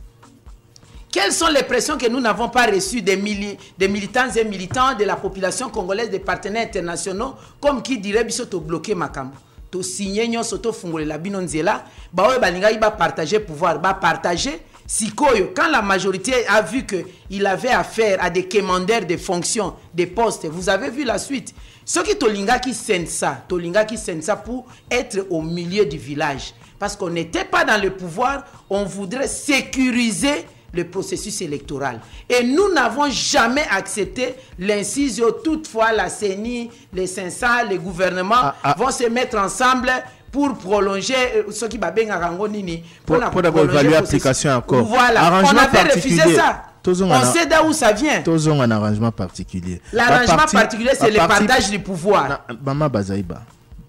Quelles sont les pressions que nous n'avons pas reçues des militants et militants de la population congolaise, des partenaires internationaux, comme qui dirait biso bloquer Makambo, to signer nyon soto fungole la binonzela, ba oye balinga iba partager pouvoir, ba partager. Sikoyo, quand la majorité a vu qu'il avait affaire à des commandeurs de fonctions, des postes, vous avez vu la suite. Ce qui tolinga qui sensa pour être au milieu du village. Parce qu'on n'était pas dans le pouvoir, on voudrait sécuriser le processus électoral. Et nous n'avons jamais accepté l'incision. Toutefois, la CENI, les Sensa, les gouvernements vont se mettre ensemble pour prolonger ce qui va bien à Rangonini. Pour évaluer l'application encore. Voilà, on avait refusé ça. On sait d'où ça vient. Tous un arrangement particulier. L'arrangement particulier, c'est le partage du pouvoir. Maman Bazaïba,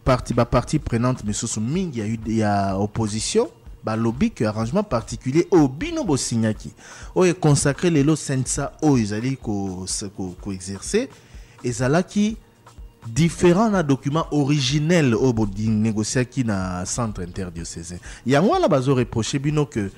partie prenante, mais sous Ming, il y a opposition. Lobby que arrangement particulier au binobo signaki. O est consacré les lots sensa o ils allaient ko exercer et ça qui différents documents originels au bodi négocié qui na centre interdiocésain. Il y a moi là bazo reproché bino que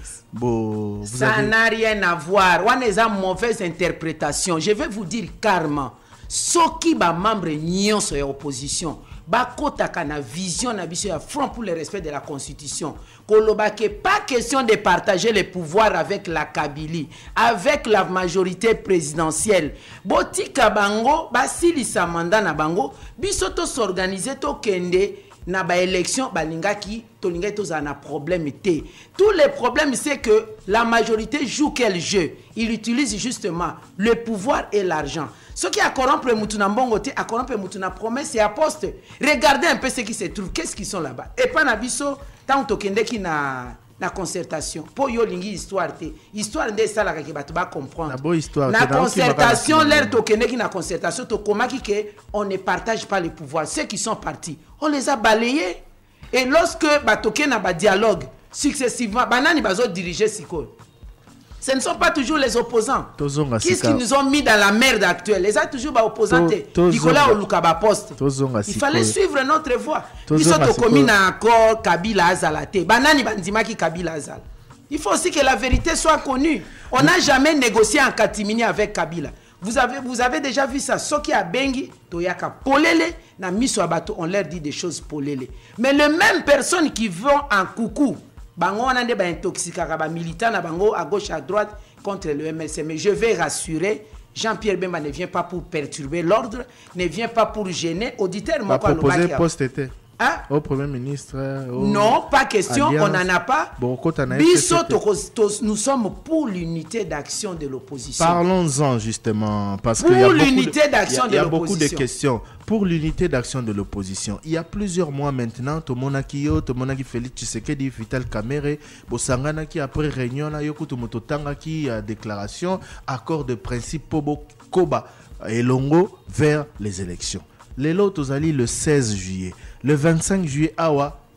ça n'a rien à voir. On est en mauvaise interprétation. Je vais vous dire carrément. Ceux qui ba membre nyon sur opposition. Bakota kana vision na biso ya front pour le respect de la constitution. Kolobake pas question de partager les pouvoirs avec la Kabylie, avec la majorité présidentielle. Botika bango basilisa mandat na bango biso to s'organiser to kende na ba élection balingaki tolinga to za na problème té. Tous les problèmes c'est que la majorité joue quel jeu? Il utilise justement le pouvoir et l'argent. Ce qui a corrompu Moutuna Mbongote, a corrompu Moutuna promesse et à poste. Regardez un peu ce qui se trouve. Qu'est-ce qu'ils sont là-bas? Et pas Nabiso, tant que qui na concertation. Pour yo lingi histoire te. Histoire de ça là que tu vas comprendre. La concertation, l'air tokende qui na concertation, to komaki que on ne partage pas les pouvoirs. Ceux qui sont partis, on les a balayés. Et lorsque batoke na ba dialogue successivement, banani bazo diriger siko. Ce ne sont pas toujours les opposants. Qu'est-ce qui nous ont mis dans la merde actuelle? Les a toujours opposants. Nicolas Olukaba Poste. Il fallait suivre notre voie. Ils sont au commun accord Kabila Azalate. Banani Bandima qui Kabila Azal. Il faut aussi que la vérité soit connue. On n'a jamais négocié en catimini avec Kabila. Vous avez déjà vu ça. Ceux qui a bengi, toyaka polele, na miso abato, on leur dit des choses polele. Mais les mêmes personnes qui vont en coucou, bango on a des intoxicants, militants à gauche à droite contre le MLC. Mais je vais rassurer, Jean-Pierre Bemba ne vient pas pour perturber l'ordre, ne vient pas pour gêner. Auditeur, moi, proposer poste était au Premier ministre. Non, pas question, alliance. On n'en a pas. Nous sommes pour l'unité d'action de l'opposition. Parlons-en justement. Parce pour l'unité d'action de l'opposition. Il y a beaucoup de questions. Pour l'unité d'action de l'opposition, il y a plusieurs mois maintenant, Tomonakio, Tomonaki Félix Tshisekedi, Vital Kamerhe, Bosangana qui après réunion, Yokuto Mototanga qui a déclaration, accord de principe Pobo Koba et Longo vers les élections. Les lots allés le 16 juillet. Le 25 juillet,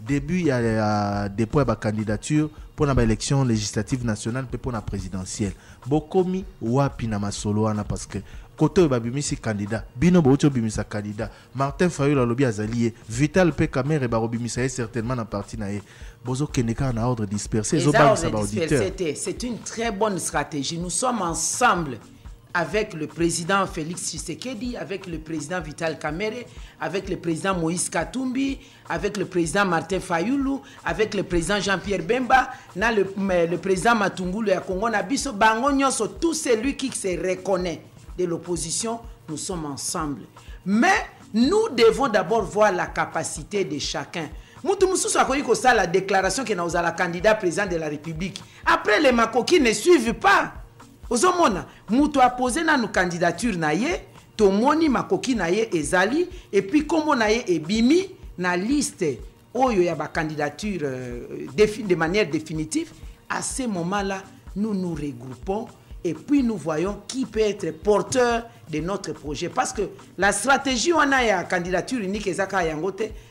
début, il y a dépôt de candidature pour l'élection législative nationale et pour la présidentielle. Bokomi wapi na masolo ana parce que Koto babimisi candidat. Bino bocho bimisa candidat. Martin Fayulu alobi azali Vital P Kamere barobimisa certainement na parti na ye. Bozo keneka na ordre dispersé. C'est une très bonne stratégie. Nous sommes ensemble avec le président Félix Tshisekedi, avec le président Vital Kamere, avec le président Moïse Katumbi, avec le président Martin Fayulu, avec le président Jean-Pierre Bemba, le président Matungulu ya Congo Nabiso, bango nyonso, tout celui qui se reconnaît de l'opposition, nous sommes ensemble. Mais nous devons d'abord voir la capacité de chacun. Moutou Moussou a connu la déclaration que nous avons la candidat président de la République. Après, les makoki ne suivent pas. Ozomona, Moutou a posé na nos candidatures naye, tomoni makoki naye ezali, et puis comme naye ebimi na liste oyo ya ba candidature de manière définitive, à ce moment-là, nous nous regroupons et puis nous voyons qui peut être porteur de notre projet. Parce que la stratégie, on a la candidature unique et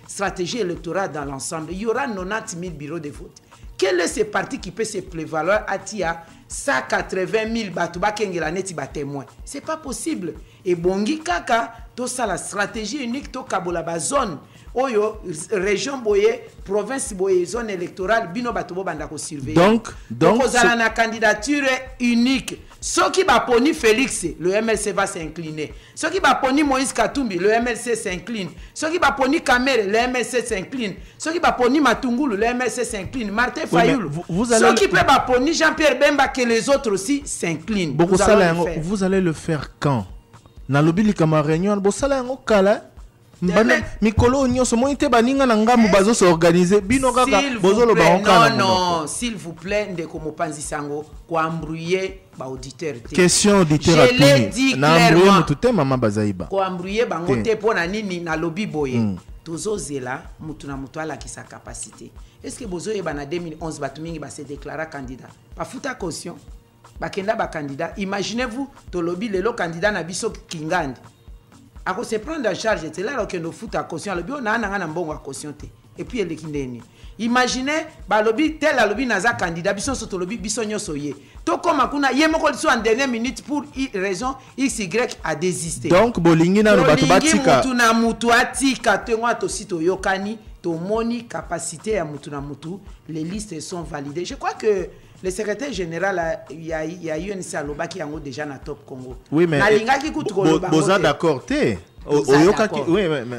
stratégie électorale dans l'ensemble. Il y aura 90 000 bureaux de vote. Quel est ce parti qui peut se prévaloir à TIA 180 000 batouba kengela neti ba témoin? C'est pas possible. Et bongi kaka, tout ça la stratégie unique, to kabola ba zone. Oyo, région boye, province boye, zone électorale, bino batubo banda ko surveiller. Donc, la candidature unique. Ceux qui va poni Félix, le MLC va s'incliner. Ceux qui va poni Moïse Katumbi, le MLC s'incline. Ceux qui va poni Kamere, le MLC s'incline. Ceux qui va poni Matungulu, le MLC s'incline. Martin Fayulu. Ceux qui va poni Jean-Pierre Bemba, que les autres aussi s'inclinent. Vous allez le faire quand? Na lobby kama réunion, bo sala ngo kala. Mikolo nyonso moite baninga na ngambu bazo se organiser bino kaka bozo lo baonka. Non, s'il vous plaît, ndeko mopanzi sango ko embrouiller ba auditeur. Question auditeur. Je l'ai dit clairement. Na embrouiller Maman Bazaiba. Ko embrouiller bango te pona nini na lobby boye. Tozo zela mutu na mutu ala ki sa capacité. Est-ce que bozo yeba na 2011 batumingi ba se déclarer candidat? Ba futa caution. Bakenda ba candidat. Imaginez-vous to lobby lelo candidat na biso Kingandi. À se prendre en charge, c'est là que nous foutons à caution. Le bio n'a pas bon à caution. Et puis, imaginez, le lobby, tel lobby n'a pas candidat, bison sur le lobby, bison soye. Tout comme a yemoko en dernière minute pour raison XY a désisté. Donc, bolingi na batubaatika. Bolingi na mutu atika, tenwa to sito yokani, to moni capacité à mutu na mutu, les listes sont validées. Je crois que le secrétaire général, il y a eu une saloba qui est déjà dans Top Congo. Oui, mais vous êtes d'accord,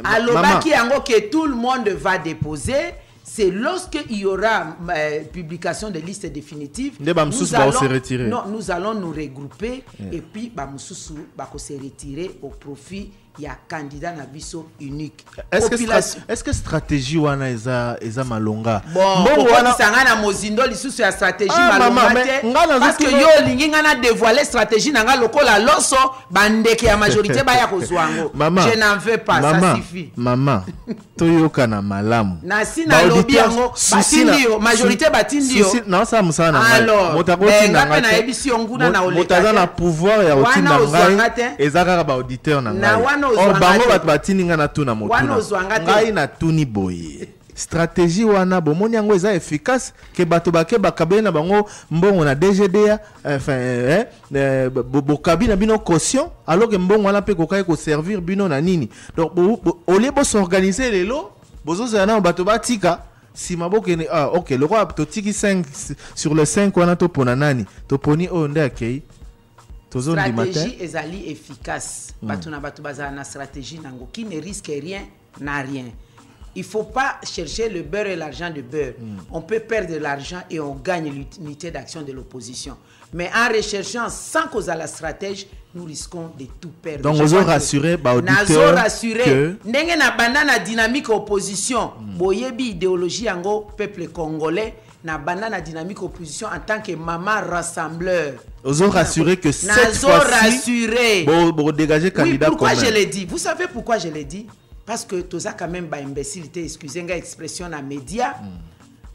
Aloba qui que tout le monde va déposer, c'est lorsqu'il y aura publication de liste définitive, nous allons nous regrouper et puis Bamoussou va se retirer au profit. Il y a candidat nabiso unique. Est-ce que stratégie wana eza malonga? Bon, sanga na mozindo lisusu ya stratégie malonga te parce que yo lingi ngana dévoiler stratégie nanga lokola loso bandeke ya majorité baya kozwango. Je n'en veux pas, ça suffit. Maman, toyoka na malamu. Na sina lobby yango batindio majorité batindio. Non ça musana. Alors, motakoti nanga na ebisi nguna na oleka. Motaza na pouvoir ya otinda ngai ezaka ba auditeur na ngai. Bango bat batininga na tuna motuna ngai na tuni boye stratégie wana bomoni yango eza efficace ke bato bake bakabena bango mbongo na DGDA enfin bokabina bino caution alors que mbongo wana pe kokai ko servir bino na nini donc au lieu de s'organiser lelo bozo zana bato batika si maboke OK le roi to tiki 5 sur le 5 wana to pona nani to poni o ndake stratégie est efficace. Batuna batubaza na stratégie nango qui ne risque rien n'a rien. Il ne faut pas chercher le beurre et l'argent de beurre. On peut perdre de l'argent et on gagne l'unité d'action de l'opposition. Mais en recherchant sans cause à la stratège, nous risquons de tout perdre. Donc, vous avez rassuré, que ndenge na banana dynamique opposition, boyebi idéologie yango peuple congolais. Na banana dynamique opposition en tant que maman rassembleur. Vous ont rassuré que cette fois-ci, vous dégagez candidat. Oui, pourquoi je l'ai dit? Vous savez pourquoi je l'ai dit? Parce que tu as quand même une imbécilité, excusez-moi l'expression dans les médias.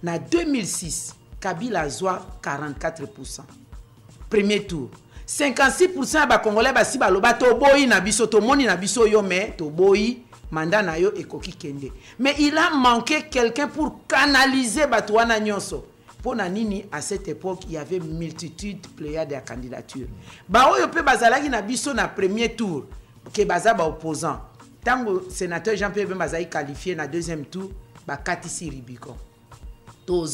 En 2006, Kabila a 44%. Premier tour. 56% des Congolais basi baloba to boyi na biso to moni na biso yo me to boyi. Mandat na yo ekoki kende. Mais il a manqué quelqu'un pour canaliser Batouana Nyonso. Pour Nanini, à cette époque, il y avait multitude de pléiades de candidatures. Bah, on peut bazalaki na biso na premier tour, que bazaba opposant. Tant que le sénateur Jean-Pierre Bemba Zaï qualifié na deuxième tour, bah Katisi Ribicon. Parce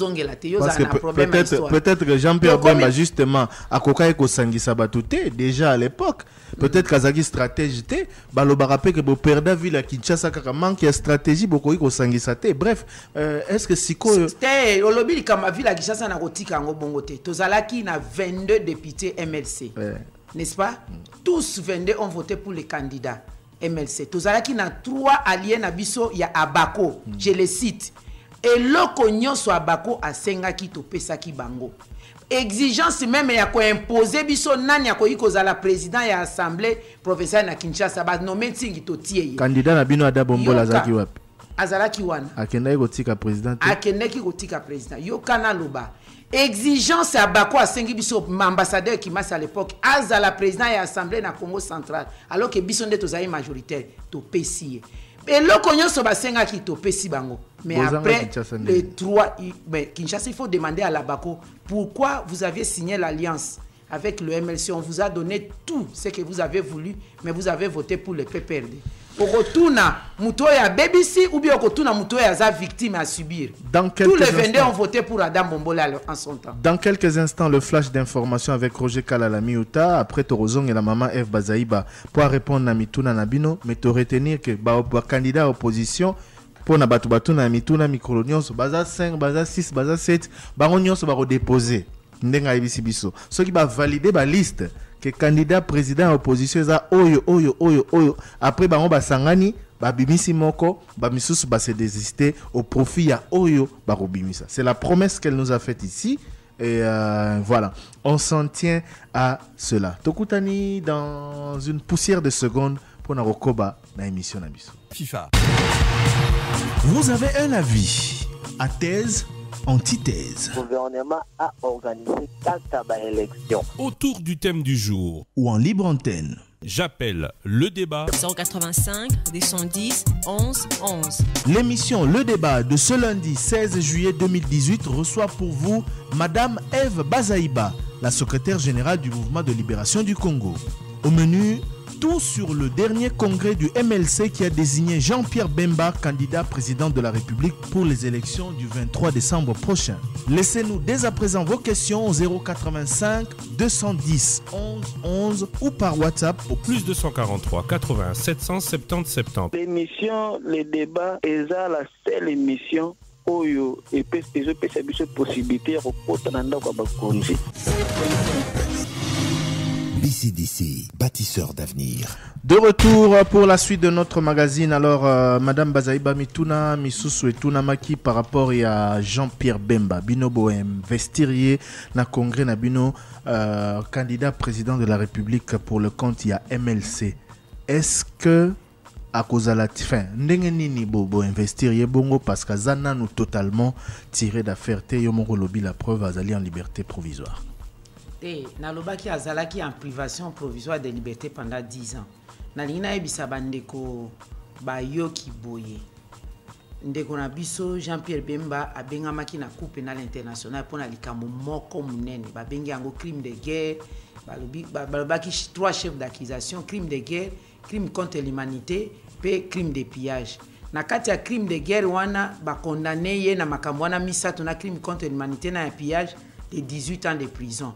que peut-être que Jean-Pierre Bemba justement a Kokaeko Sangisa Batouté déjà à l'époque. Peut-être Kazaki stratégie té, baloba rappelle que bo perda ville à Kinshasa kaka manque de stratégie boko ko Sangisa té. Bref, est-ce que siko té olobi kama ville à Kinshasa na kotika ngo bongo té. Tozalaki na 22 députés MLC. N'est-ce pas? Tous 22 ont voté pour les candidats MLC. Tozalaki na 3 alliés na biso ya Abako. Je les cite. Et loko nyonso Abako asengaki to pesaki bango. Exigence même ya ko imposer biso nani ya ko ikozala président ya assemblée provinciale na Kinshasa ba nommer Ntingi to tie. Candidat na bino ada bombola azaki wapi? Azalaki wana. Akendaki kotika président. Akendaki kotika président. Yo kana loba. Exigence Abako asengi biso ambassadeur Kimasi à l'époque azala président ya assemblée na Congo central alors que biso nde tozali majoritaire to pesi. Et le cognon se basenga qui to pesi bango. Mais après les 3, Kinshasa, il faut demander à l'Abako pourquoi vous avez signé l'alliance avec le MLC. On vous a donné tout ce que vous avez voulu, mais vous avez voté pour le PPRD. Au retour, Moutoya BBC ou bien au retour, Moutoya za victime à subir. Tous les 22 ont voté pour Adam Bombola en son temps. Dans quelques instants, le flash d'information avec Roger Kalalamiuta. Après Torozong et la maman Eve Bazaïba pour répondre à Mituna Nabino, mais te retenir que le candidat opposition pour na batu na Mituna Micronios, baza 5, baza 6, baza 7, baronios va redéposer. Ndenga ibisi biso. Ce qui va valider la liste. Que candidat président opposition za oyo après bango basangani babimisi moko bamisusu ba se désister au profit ya oyo barobimisa. C'est la promesse qu'elle nous a faite ici et voilà, on s'en tient à cela. Tokutani dans une poussière de secondes pour na rokoba na émission na biso. FIFA. Vous avez un avis à thèse, antithèse. Le gouvernement a organisé 4 élections. Autour du thème du jour. Ou en libre antenne. J'appelle le débat. 085 210 11 11. L'émission Le Débat de ce lundi 16 juillet 2018 reçoit pour vous Madame Eve Bazaïba, la secrétaire générale du Mouvement de Libération du Congo. Au menu, tout sur le dernier congrès du MLC qui a désigné Jean-Pierre Bemba candidat président de la République pour les élections du 23 décembre prochain. Laissez-nous dès à présent vos questions au 085 210 11 11 ou par WhatsApp au plus 243 80 770 70. L'émission, le débat est la seule émission Oyo et PSB possibilité de reporter kwa bakonzi. BCDC, bâtisseur d'avenir. De retour pour la suite de notre magazine. Alors, Madame Bazaïba Mituna, Misusu et Tunamaki par rapport à Jean-Pierre Bemba, Bino Bohem, Vestirier, na congrès na Bino, candidat président de la République pour le compte, il y a MLC. Est-ce que, à cause de la fin, Ndengenini Bobo Vestirier Bongo, parce que Zana nous totalement tiré d'affaire, Teyomoro Lobby, la preuve, Azali en liberté provisoire. Nalobaki azalaki en privation provisoire de liberté pendant 10 ans. Nalina ebisa bandeko bayoki boye. Ndeko na biso Jean-Pierre Bemba abengamaki na Cour pénale internationale pour na likambo moko munene. Babengi yango crime de guerre, balobaki 3 chefs d'accusation, crime de guerre, crime contre l'humanité, pe crime de pillage. Na kati ya crime de guerre wana ba condamné ye na makambo wana misato na crime contre l'humanité na pillage de 18 ans de prison.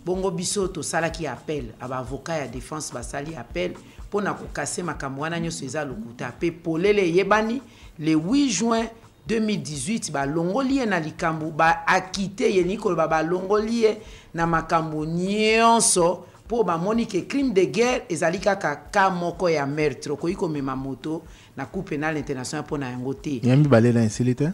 Bongo biso to sala ki appel aba avocat ya défense basali appel pour na kokase makambo wana nyoso eza lokuta pe polele yebani le 8 juin 2018 ba longolie na likambo ba akite ye nikolo ba longolie na makambo nyonso po ba moni ke crime de guerre ezali kaka ka moko ya meurtre ko iko mema moto na Cour pénale internationale pour na yango te yambi balela insolite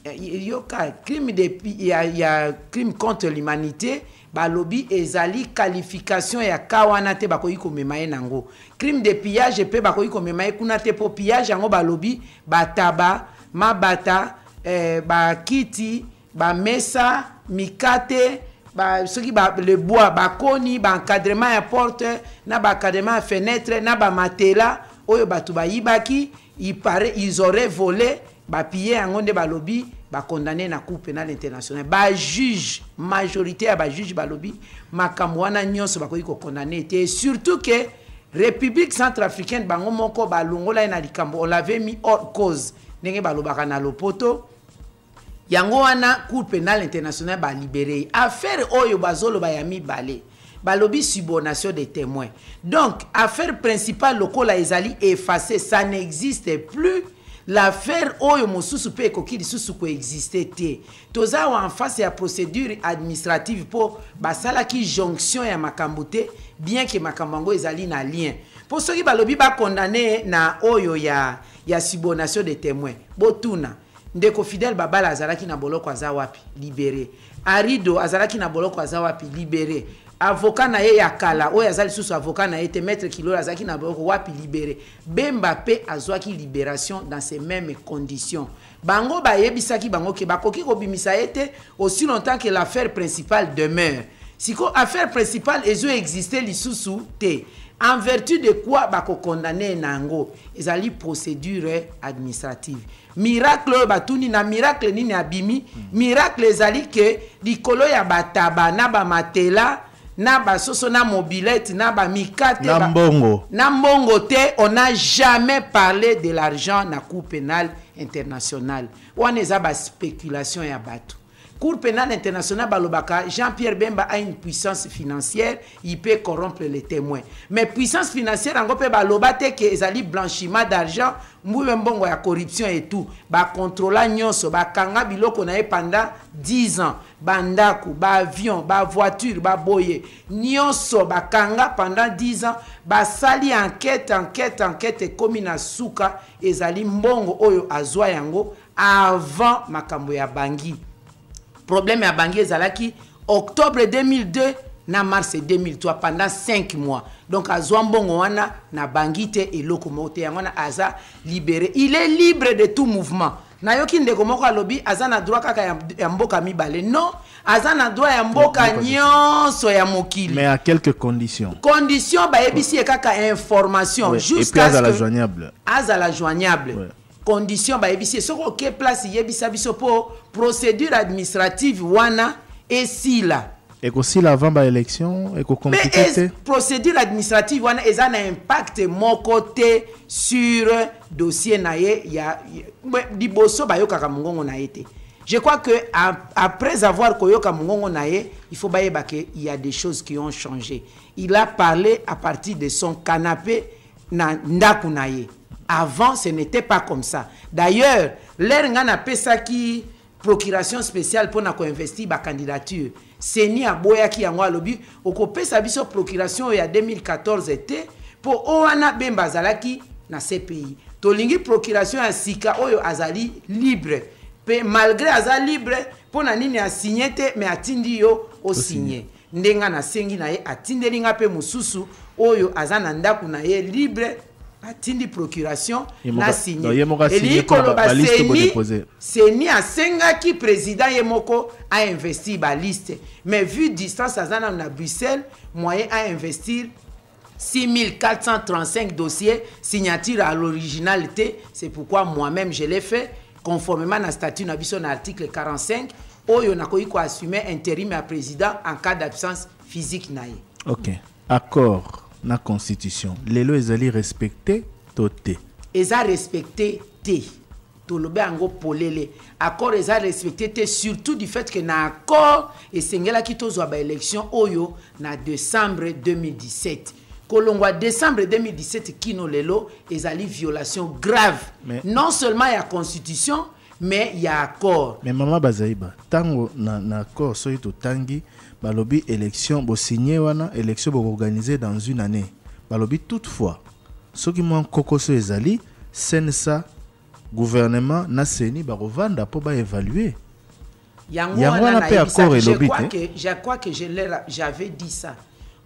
yoka crime de ya crime contre l'humanité balobi ezali qualification ya kawana te bakoyi komema nango crime de pillage pe bakoyi komema kuna te po pillage yango balobi bataba mabata bakiti bamesa mikate soki le bois bakoni ba encadrement ya porte na ba encadrement ya fenêtre na ba matela oyo batu bayibaki il paraît ils auraient volé ba piller yango nde balobi ba condamné na Cour pénale internationale ba juge majorité ya ba juge balobi makambo wana nyonso bakoki ko condamné et surtout que République centrafricaine bango moko ba longola na likambo on l'avait mis hors cause ndenge balobaka na lopoto yango wana Cour pénale internationale ba libéré affaire oyo bazolo ba yami balé balobi subornation des témoins. Donc affaire principale lokola ezali effacée, ça n'existe plus. L'affaire oyo mosusu pe ekoki lisusu ko exister te. Toza en face ya procédure administrative pour basala ki jonction ya makambo te, bien que makambo ezali na lien. Pour ceux qui balobi ba condamné na oyo ya subornation des témoins. Botuna ndeko Fidel Babala azalaki na boloko azawapi libéré. Arido azalaki na boloko azawapi libéré. Avocat na ye ya kala oyo azali susu avocat na ye te maître Kilo azaki na boloko wapi libéré. Bemba pe azwaki libération dans ces mêmes conditions. Bango ba yebisaki bango ke bakoki ko bimisa ete aussi longtemps que l'affaire principale demeure. Siko affaire principale ezo exister lisusu te. En vertu de quoi bako condamné nango ezali procédure administrative. Miracle batuni na miracle nini abimi miracle ezali ke likolo ya bataba na ba matela na ba soso na mobilette na ba mikate na mbongo te, on n'a jamais parlé de l'argent na Cour pénale internationale. On eza ba spéculation ya bato. Cour pénale internationale balobaka Jean-Pierre Bemba a une puissance financière, il peut corrompre les témoins. Mais puissance financière en pe balobate que ezali blanchiment d'argent, mouye mbongo ya corruption et tout. Ba contrôla nyonso, ba kanga biloko na pendant 10 ans. Bandaku, ba avion, ba voiture, ba boye. Nyonso ba kanga pendant 10 ans. Ba sali enquête et komi na suka ezali mbongo oyo azwa yango avant makambo ya bangi. Problème à Bangui ezalaki octobre 2002 na mars 2003 pendant 5 mois. Donc à Zouambongo wana na Bangui te et lokomote yangona aza libéré. Il est libre de tout mouvement. Na yoki ndeko moko alobi aza na droit kaka ya mboka mibale. Non, aza na droit ya mboka nyonso ya mokili. Mais à quelques conditions. Conditions ba ebisi kaka information jusqu'à ce que azala joignable. Ouais. Condition ba ebisi soko ke place yebisa biso po procédure administrative wana esila et aussi avant ba élection et ko compliqué procédure administrative wana eza na impact mon côté sur dossier na ye ya liboso ba yoka mongongo na été. Je crois que après avoir koyoka mongongo na ye, il faut ba yeba que il y a des choses qui ont changé. Il a parlé à partir de son canapé na ndaku na ye. Avant, ce n'était pas comme ça. D'ailleurs, l'Erngana Pesaki, procuration spéciale pour investir ma candidature. C'est ni à Boya qui a moi lobby. Au copé sa biso procuration il y a 2014 était pour Oana Bembazalaki na CPI. Tolingi procuration à Sika Oyo Azali libre. Malgré Azali libre, pour nani a signé mais atindi yo au signé. Ndenga na sengi na ye atinde linga pe mususu Oyo Azana ndaku na ye libre. Atindi procuration na signé et c'est ni à senga qui président yemoko a investi ba liste mais vu distance azana na Bruxelles moyen à investir 6435 dossiers signature à l'originalité. C'est pourquoi moi-même je l'ai fait conformément à statut na biso na article 45 oyo nakoki ko assumer intérim à président en cas d'absence physique na ye. OK, accord na constitution lelo ezali respecté toté eza respecté té tolobe ango polele accord eza respecté té surtout du fait que na accord esengela ki tozwa ba élection oyo na décembre 2017 kolongwa décembre 2017 kino lelo ezali violation grave mais, non seulement il y a constitution mais il y a accord. Mais Maman Bazaiba tango na accord soyo to tangi balobi élection bo signé wana élection bo organisée dans une année balobi toutefois ce qui manque kokoso ezali sensa gouvernement na seni ba revanda po ba évaluer yango na pe accord et lobby. Je crois que j'avais dit ça.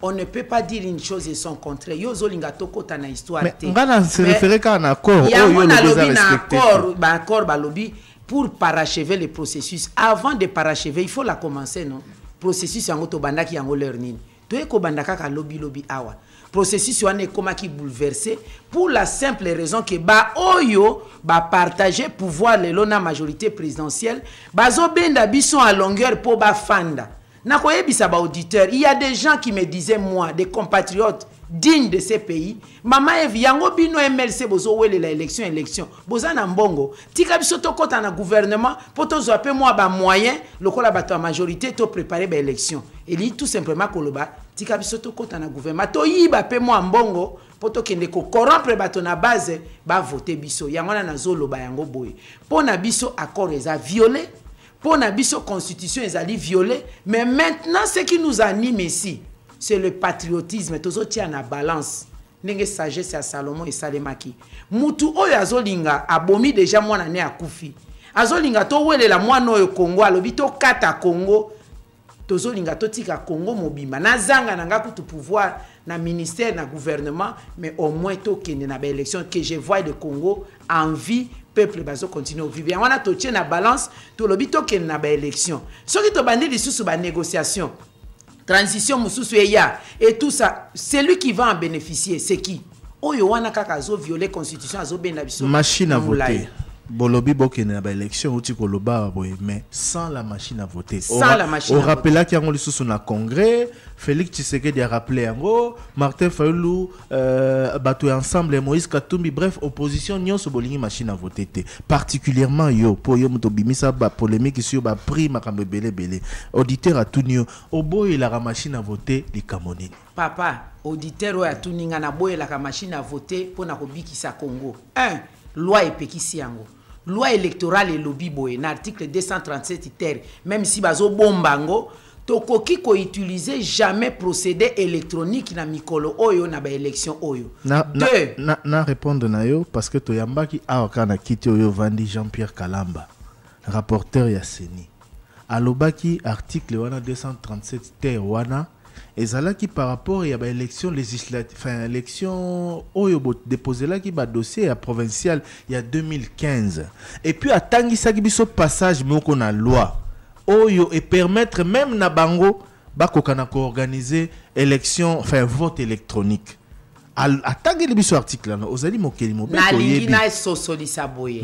On ne peut pas dire une chose et son contraire. Yo zolinga tokota na histoire te. Mais ngana se référer qu'à un accord. Yo lobby na accord, ba accord ba lobby pour parachever le processus. Avant de parachever, il faut la commencer non. Processus yango to bandaki yango leur nini. To eko bandaka ka lobby awa. processus wana ekomaki bouleversé pour la simple raison que ba oyo ba partager pouvoir lelo na majorité présidentielle bazobenda biso à longueur pour ba fanda. Nakoyebisa ba auditeur, il y a des gens qui me disaient moi, des compatriotes dignes de ces pays, mama Eve yango bino MLC bozo wele la élection boza na mbongo tika biso to kota na gouvernement poto zo apé moi ba moyen lokola bato majorité to préparer ba élection et li tout simplement koloba tika biso to kota na gouvernement to yiba pe moi mbongo poto kende ko corrompre bato na base ba voter biso yango na zolo ba yango boye pona biso accord eza violé pona biso constitution ezali violé mais maintenant ce qui nous anime ici c'est le patriotisme. Tozo tia na balance. Nenge sagesse à Salomon et Salemaki. Mutu oyo azolinga abomi déjà mwana ne akufi. Azolinga to wele la mwana oyo Congo alobito kata Congo. Tozo linga to tika Congo mobima. Na zanga nanga kutu pouvoir na ministère na gouvernement mais au moins to kende na ba élection que je vois le Congo en vie peuple bazo continue vivre. Wana to tia na balance to lobito kende na ba élection. Soki to bandi lisusu ba négociation. Transition mususu eya et tout ça, celui qui va en bénéficier, c'est qui? Oyo wana kaka zo violer constitution azo benda biso. Machine à voter. Bolobi bokene na ba élection uti koloba boye mais sans la machine à voter. Sans la machine à voter. On rappela qu'il y a un sous na congrès, Félix Tshisekedi a rappelé yango, Martin Fayulu bato ensemble Moïse Katumbi bref opposition nyonso bolingi machine à voter te. Particulièrement yo po yo muto bimisa ba polémique sur ba prix makambe belé auditeur a tunio oboye la machine à voter li kamonini. Papa, auditeur a tuninga na boye la machine à voter pona ko bikisa Congo. 1 loi epekisi yango. Loi électorale et lobby boye na article 237 terre même si bazo bombango tokoki ko utiliser jamais procédé électronique na mikolo oyo na ba élection oyo. Na répondre na yo parce que to yambaki awaka na kiti oyo vandi Jean-Pierre Kalamba rapporteur ya Seni. Alobaki article wana 237 terre wana ezalaki par rapport à l'élection législative, enfin élection oyo déposé là qui ba dossier à provincial il y a 2015 et puis atangi sa biso passage moko na loi oyo et permettre même na bango bakokana ko organiser élection enfin vote électronique atangi biso article là ozali mokeli mo na lingi na sosolisa boye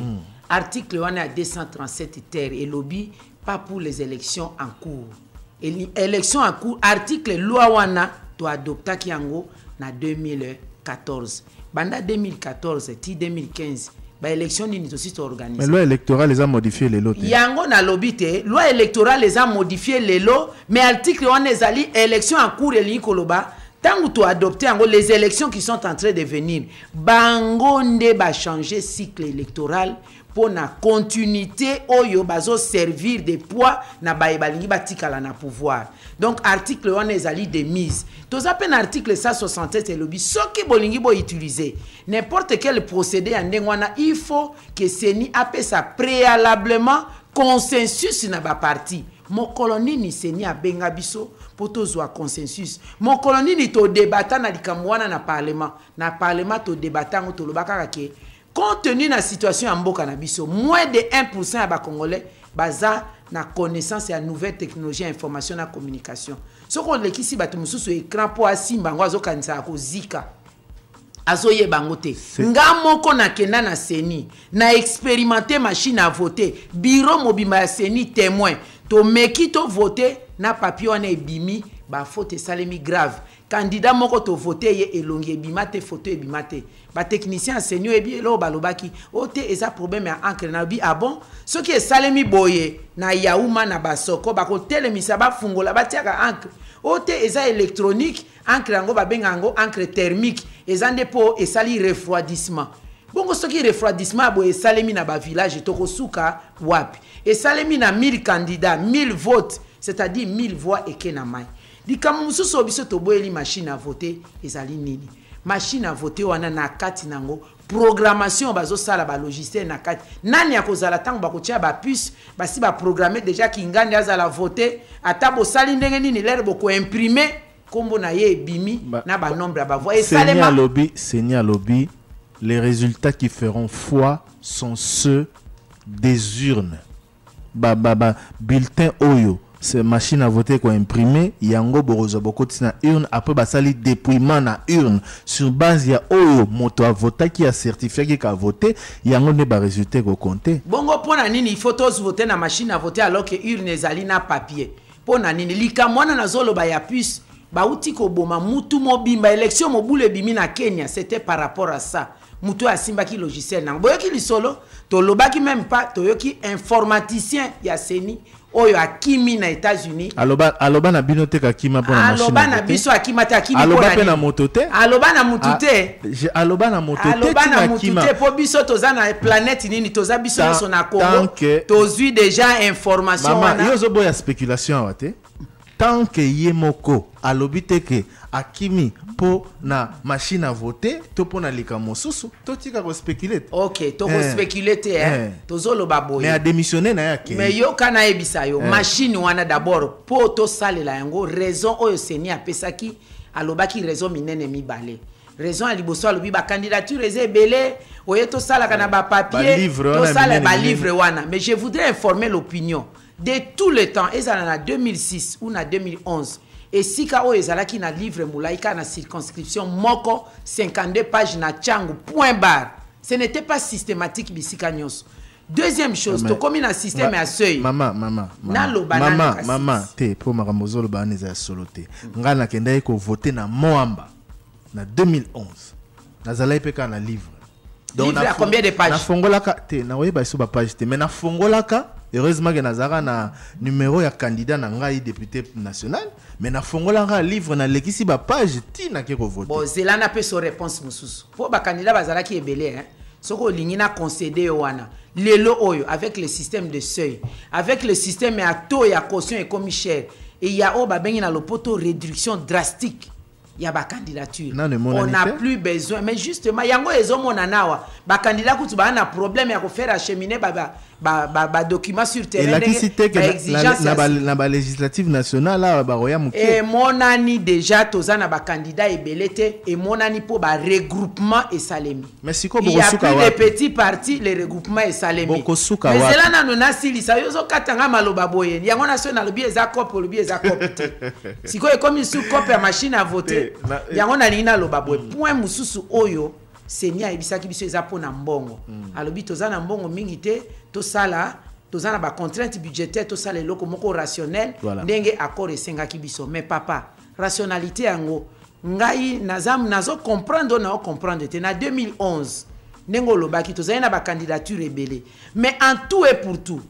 article wana 237 terre et lobby pas pour les élections en cours. Élection en cours, article loi wana to adopta kiango na 2014. Banda 2014 ti 2015, ba élection ni aussi organisée. Mais loi électorale les a modifié les lots. Yango na lobité, loi électorale les a modifié les lots, mais article wana ezali élection en cours et li koloba tant que tu adopté les élections qui sont en train de venir, bango nde ba changer cycle électoral pour na continuité oyo bazo servir de poids na baebalingi batikala na pouvoir. Donc article 1 ezali de mise. Tous appel article 167 et lobby soki bolingi bo utiliser n'importe quel procédé en ndengwana il faut que Seni apesa préalablement consensus na ba parti. Mon coloni ni Seni abenga biso poto zwa consensus. Mon coloni ni to débattre na likamwana na parlement. Na parlement to débattre to lobaka ke compte tenu de la situation en Mboka na biso, moins de 1% à Congolais baza na connaissance et à nouvelle technologie, information et communication. Ce qu'on le kisi batu mususu écran pour asimba ngozo kanisa ko zika. Azoye bangote. Ngamoko na kenda na Seni, na expérimenter machine à voter, bureau mobimba ya Seni témoin. To meki to voter na papier wana ebimi ba faute salemi grave. Candidat moko to voter ye elongi ebimate photo ebimate. Ba technicien enseignant ebi lo balobaki ote eza problème ya encre na bi ah bon ce qui est salemi boye na yauma na basoko ba ko telemisa ba fungola ba tiaka encre ote eza électronique encre yango ba benga yango encre thermique eza ndepo esali refroidissement. Bongo soki refroidissement boye salemi na ba village to kosuka wapi esalemi na 1000 candidats 1000 votes c'est-à-dire 1000 voix et kenamai dikamu mususu biso to boyeli machine à voter ezali nini machine à voter wana na kati nango programmation bazo sala ba logiciel na kati nani akozala tango bakotia ba puce basi ba programmer déjà kingandi azala voter atabo sali ndenge nini lere boko imprimer kombo na ye bimi na ba nombre ba voix et salema lobby les résultats qui feront foi sont ceux des urnes. Bulletin oyo c'est machine à voter quoi imprimé yango borozo bokoti na urne après basali dépouillement na urne sur base ya oyo moto a voté qui a certifié qui a voté yango ne ba résultat ko compter bongo pona nini il faut tous voter na machine à voter alors que urne ezali na papier pona nini likamwana na zolo ba ya puce ba uti ko boma mutu mobimba élection mobule bimi na Kenya c'était par rapport à ça mutu asimba ki logiciel na boyoki lisolo to lobaki même pas toyoki informaticien ya seni oyo akimi na États-Unis aloba na binote ka kima pona machine aloba na biso akima ta akimi aloba pe na motote aloba na mutute aloba na motote aloba na mutute po biso toza na planète nini toza biso so na Congo tozui déjà information wana yo zo boya spéculation wate tant que yemoko alobite ke akimi po na machine à voter to po na lika mosusu to tika ko spéculer OK to ko spéculer to zolo baboy mais a démissionné na yake mais yo kana ebisa yo machine wana d'abord po to salela yango raison oyo seni apesaki alobaki raison minene mibale raison à liboso alobi ba candidature ezebele oye to sala kana ba papier to sala ba livre wana mais je voudrais informer l'opinion de tout le temps ezala na 2006 ou na 2011 et si ka o ezalaki na livre mulaika na circonscription moko 52 pages na changu point barre ce n'était pas systématique bisika nyonso. Deuxième chose to komi na système à seuil maman te po makambozo lo bana za solote ngana kenda iko voter na Moamba na 2011 nazalai peka na livre donc livre à combien de pages na fongolaka te na weba iso ba page te mais na fongolaka heureusement que nazara na numéro ya candidat na ngai député national mais na fongolaka livre na lekisi ba page ti na ke ko voter bon zelana pe so réponse mususu po ba candidat bazala ki ebele hein soko lingina concéder wana lelo oyo avec le système de seuil avec le système ya taux ya caution et comme cher et il y a ba bengi na lopoto réduction drastique il y a ba candidature on n'a plus besoin mais justement yango ezomona nawa ba candidat kutu ba na problème ya ko faire acheminer ba document sur terrain et la cité que na ba législative nationale là ba roya muke et monani déjà tozana ba candidat ebelete et monani po ba regroupement et salemi mais siko il y a plus les petits partis les regroupements et salemi mais cela na nona sili sa yozo katanga maloba boye yango national lobi eza cop lobi eza cop siko e comme sous cop ya machine à voter yango na lina loba boye point mususu oyo senia ebisaki biso eza pona mbongo alobi tozana mbongo mingi te to sala tozana ba contrainte budgétaire to sala loko moko rationnel ndenge accord esengaki biso mais papa rationalité yango ngai nazo comprendre na comprendre te na 2011 nengo lobaki tozana na ba candidature ebele mais en tout et pour tout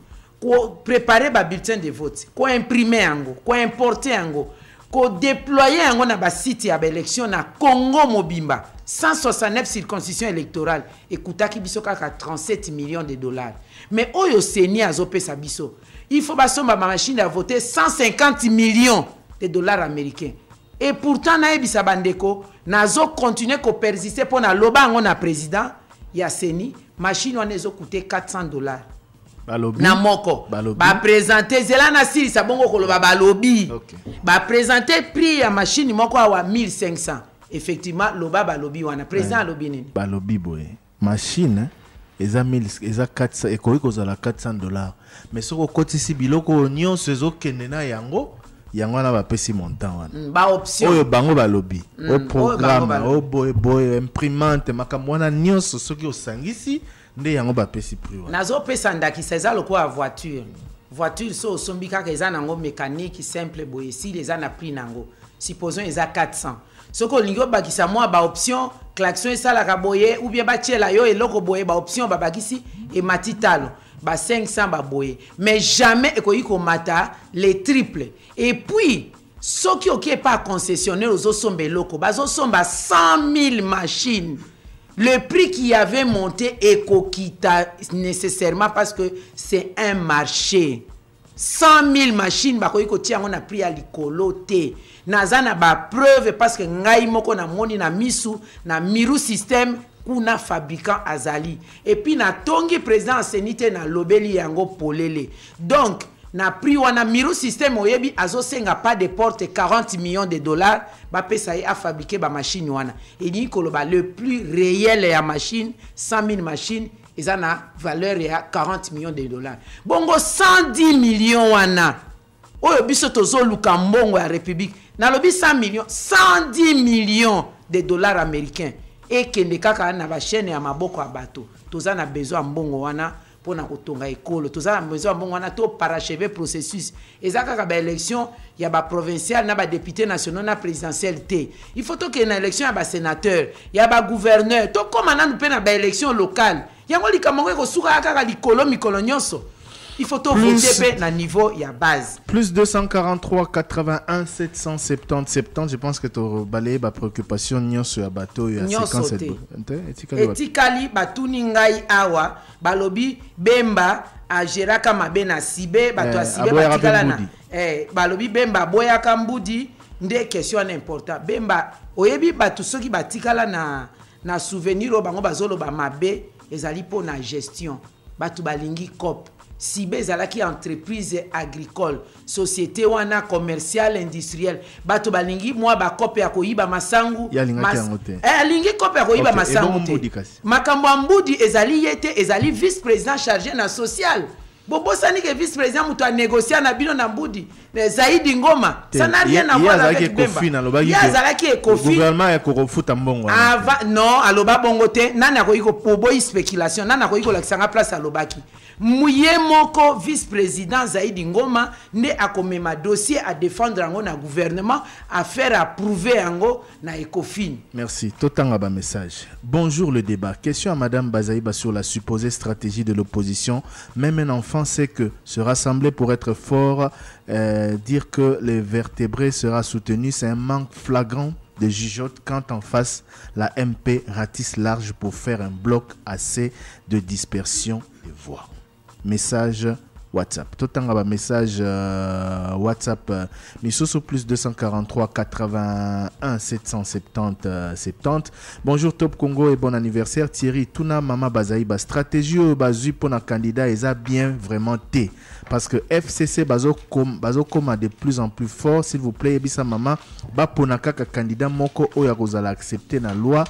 ko préparer ba bulletin de vote ko imprimer yango ko importer yango ko déployer yango na ba site ya ba élection na Congo mobimba 169 circonscriptions électorales ekutaki biso kaka 37 millions de dollars mais oyo seni azopesa biso il faut basomba ma machine à voter 150 millions de dollars américains et pourtant na ebisa bandeko nazo continuer ko persister pour na loba ngo na président ya seni machine wana ezo coûter 400 dollars na moko ba présenter zela na sili sa bongo koloba ba lobby ba présenter prix ya machine moko wa 1500 effectivement loba ba lobby wana président lobby nini ba lobby boy machine eza 400 ekoki kozala 400 dollars mais soko kotisi biloko nyonso ezokende na yango na ba pesi montant wana ba option oyo bango ba lobby o programme o boy imprimante makambo wana nyonso soki osangisi nde yango ba pesi prix wana nazo pesa ndakisa eza lokola voiture so sombika ka eza nango mécanique simple boy si les ana prix nango supposons eza 400 soko lingo bakisa moi ba option klaxon esala ka boye ou bien ba tiela yo eloko boye ba option ba bakisi et matitalo ba 500 ba boye mais jamais ekoyi ko mata les triples et puis soki oké pas concessionnaire aux sombe loko bazo somba 100 000 machines. Le prix qui avait monté ekokita nécessairement parce que c'est un marché. 100 000 machines bakoyi kotia on a pris à likolo te nazana ba preuve parce que ngai moko na moni na misu na miru système kuna fabricant azali et puis na tongi président senite na lobeli yango polele donc na prix wana miru système oyebi azosenga pas de porte 40 millions de dollars ba pesa a fabriquer ba machine wana et dit koloba le plus réel ya machine 100 000 machines ils ont valeur ya 40 millions de dollars bongo 110 millions wana oyo biso tozo luka mbongo ya république na lobi 100 millions 110 millions de dollars américains et kende kaka na ba chaîne ya maboko ya bato toza na besoin mbongo wana pona kotonga ekolo toza na besoin mbongo wana to parachever processus ezaka ka ba élection ya ba provincial na ba député national na présidentiel té il faut to que na élection ya ba sénateur ya ba gouverneur to koma na pe na ba élection locale yango likamongo ko suka kaka likolo mikolo nyonso. Il faut tout voter na niveau ya base. Plus 243 81 770 70. Je pense que tu as balayé ma préoccupation nyonso ya bateau ya séquence etikali batuni ngai awa balobi bemba a geraka mabena sibe bato asibe batikala na balobi bemba boya kambudi nde question important bemba oyebi bato soki batikala na souvenir o bango bazolo ba mabe ezali po na gestion bato balingi cop Sibe zalaki entreprise agricole, société wana commerciale industrielle. Bato balingi moi ba kope ya koyiba masangu. Lingi kope ya koyiba masangu te. Makambo mbudi ezali yete ezali vice-président chargé na social. Bobo sani que vice-président muto a négocier na bino na mbudi. Zaidi Ngoma. Ça n'a rien à voir avec Bemba. Yazalaki ekofi. Gouvernement ya kofuta mbongo. Non, aloba bongo te. Nana ko iko poboy spéculation. Nana ko iko la place alobaki. Mouye moko vice-président Zaidi Ngoma ne akomema dossier à défendre ango na gouvernement à faire approuver ango na Ecofin. Merci. Totanga ba message. Bonjour le débat. Question à Madame Bazaïba sur la supposée stratégie de l'opposition. Même un enfant sait que se rassembler pour être fort, dire que les vertébrés sera soutenu, c'est un manque flagrant de jugeote quand en face la MP ratisse large pour faire un bloc assez de dispersion des voix. Message WhatsApp. Totanga message WhatsApp. Misoso plus 243 81 770 70. Bonjour Top Congo et bon anniversaire Thierry. Tuna Mama Bazaïba. Stratégie au bazu pour un candidat est bien vraiment T. Parce que FCC bazo koma de plus en plus fort. S'il vous plaît, Ebisa Mama. Ba ponaka ka candidat moko oya kozala accepter na loi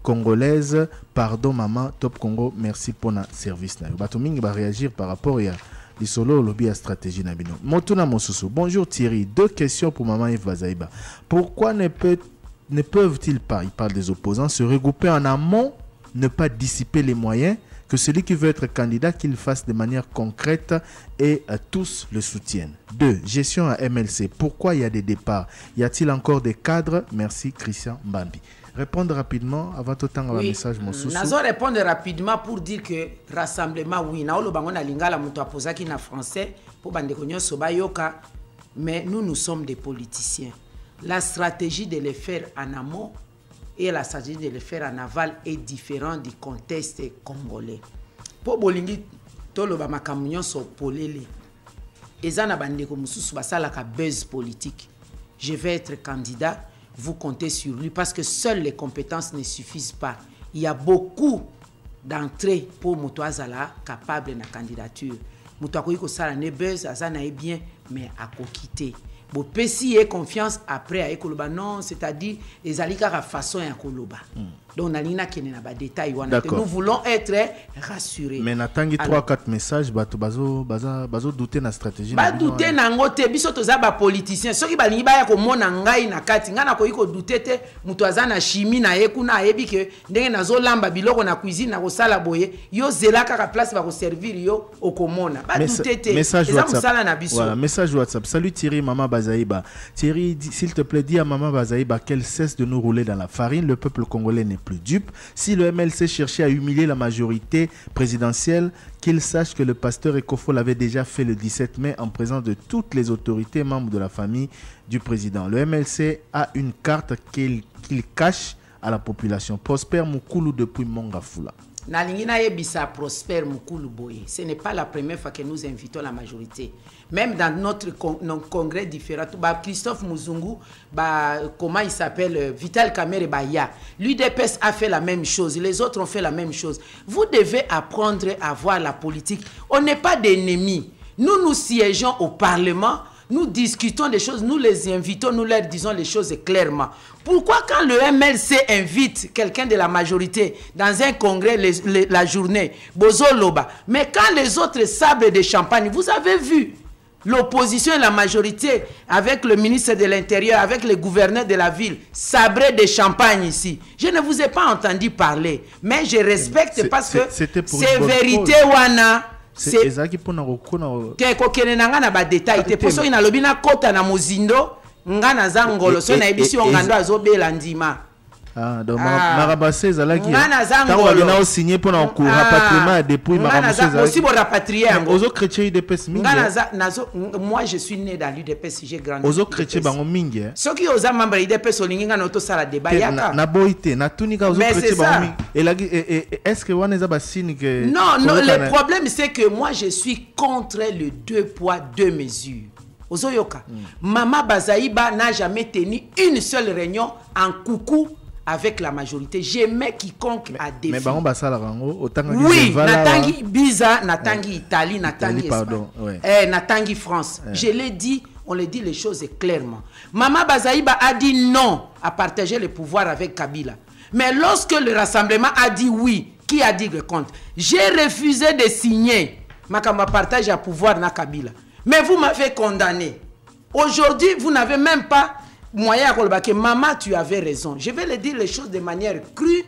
congolaise. Pardon maman, Top Congo, merci pour notre service. Batomingi va réagir par rapport à l'isolo lobby à stratégie nabino. Motuna Mosusu. Bonjour Thierry, deux questions pour maman Eve Bazaïba. Pourquoi ne peuvent-ils pas, il parle des opposants, se regrouper en amont, ne pas dissiper les moyens, que celui qui veut être candidat, qu'il fasse de manière concrète et tous le soutiennent. 2. Gestion à MLC. Pourquoi il y a des départs? Y a-t-il encore des cadres? Merci Christian Mbambi. Répondre rapidement avant tout temps à message mon souci. Nazo répondre rapidement pour dire que rassemblement oui na olo bango na lingala muto apozaki na français pour bande konyo sobayoka mais nous sommes des politiciens. La stratégie de le faire en amont et la stratégie de le faire en aval est différente du contexte congolais. Pour bolingi tolo ba makamunyo so polele. Ezana bande ko mususu basala ka buzz politique. Je vais être candidat. Vous comptez sur lui parce que seules les compétences ne suffisent pas. Il y a beaucoup d'entrées pour Moutouazala capable de la candidature. Moutouakoyiko Sala ne buzz, Azana est bien, mais à quitter. Bon, Pessi ait confiance après à Ekoloba. Non, c'est-à-dire, les alikara façon à Ekoloba. Donc, nous voulons être rassurés. Mais n'attendez 3-4 messages, bazo douter na stratégie. Ba douter na ngote, biso toza ba politicien. Soki ba lingi ba ya ko mona ngai na kati, ngana ko iko douter te, mutu aza na chimie na yeku na yebi ke ndenge nazo lamba biloko na cuisine na ko sala boye, yo zela kaka place ba ko servir yo okomona. Ba douter te. Message WhatsApp. Voilà, message WhatsApp. Salut Thierry, Maman Bazaïba. Thierry, s'il te plaît, dis à Maman Bazaïba qu'elle cesse de nous rouler dans la farine. Le peuple congolais n'est plus dupe. Si le MLC cherchait à humilier la majorité présidentielle, qu'il sache que le pasteur Ekofo l'avait déjà fait le 17 mai en présence de toutes les autorités membres de la famille du président. Le MLC a une carte qu'il cache à la population. Prosper Mukulu depuis Mongafula. Nalingina Yebisa Prosper Mukulu Boye. Ce n'est pas la première fois que nous invitons la majorité. Même dans notre congrès différent, Christophe Muzungu, comment il s'appelle, Vital Kamerhe Baya, l'UDPS a fait la même chose, les autres ont fait la même chose. Vous devez apprendre à voir la politique. On n'est pas des ennemis. Nous siégeons au Parlement, nous discutons des choses, nous les invitons, nous leur disons les choses clairement. Pourquoi quand le MLC invite quelqu'un de la majorité dans un congrès la journée, Bozo Loba, mais quand les autres sablent de champagne, vous avez vu, l'opposition et la majorité, avec le ministre de l'Intérieur, avec le gouverneur de la ville, sabrer des champagnes ici. Je ne vous ai pas entendu parler, mais je respecte parce que c'est vérité wana. C'est ezaki pona kokona ke kokene nanga na ba détail te poso ina lobi na kota na mozindo ngana za ngolo so na ebisi ngando azobela ndima. Ah, donc Marabase ezalaki tango bina o signé pour na ko rapatriement depuis Marabase aussi pour rapatrier ngo ozo chrétien UDPS mingi moi je suis né dans l'UDPS, j'ai grandi ozo chrétien bango mingi soki oza membre UDPS olingi ngana to sala débat yaka na boité na tunika ozo chrétien bango mingi elaki est-ce que wana eza ba signe que non le problème c'est que moi je suis contre le 2 poids 2 mesures. Ozoyoka Mama Bazaïba n'a jamais tenu une seule réunion en coucou avec la majorité. J'aimais quiconque a défi. Mais bango basala rango otanga oui, natangi Biza, natangi Italie, natangi Espagne, natangi France. Je l'ai dit, on le dit les choses clairement. Mama Bazaïba a dit non à partager le pouvoir avec Kabila. Mais lorsque le rassemblement a dit oui, qui a dit le contre? J'ai refusé de signer Makamba partage à pouvoir na Kabila. Mais vous m'avez condamné. Aujourd'hui, vous n'avez même pas moyen à que maman, tu avais raison. Je vais le dire les choses de manière crue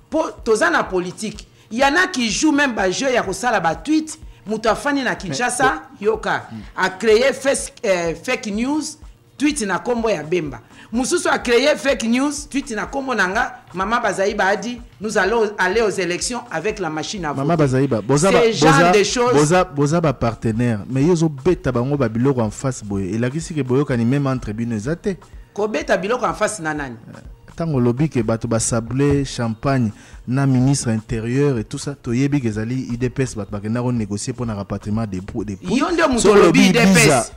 pour tous la politique. Il y en a qui jouent même bas jeu, il y a la tweet, Moutafani na Kinshasa, Yoka a créé fake news, tweet na kombo ya Bemba. Moussousou a créé fake news, tweet na kombo nanga, Maman Bazaïba a dit nous allons aller aux élections avec la machine à voter. Maman Bazaïba, c'est genre de choses. Boza ba partenaire, mais yozo beta bango ba biloko en face boye. Et la kisi ke boyo kani même en tribune zate. Ko beta biloko en face nanani. Tango lobby ke bato ba sablé champagne na ministre intérieur et tout ça to yebi ke zali IDPS bat ba na négocier pour na rapatriement des Yonde mutolobi IDPS.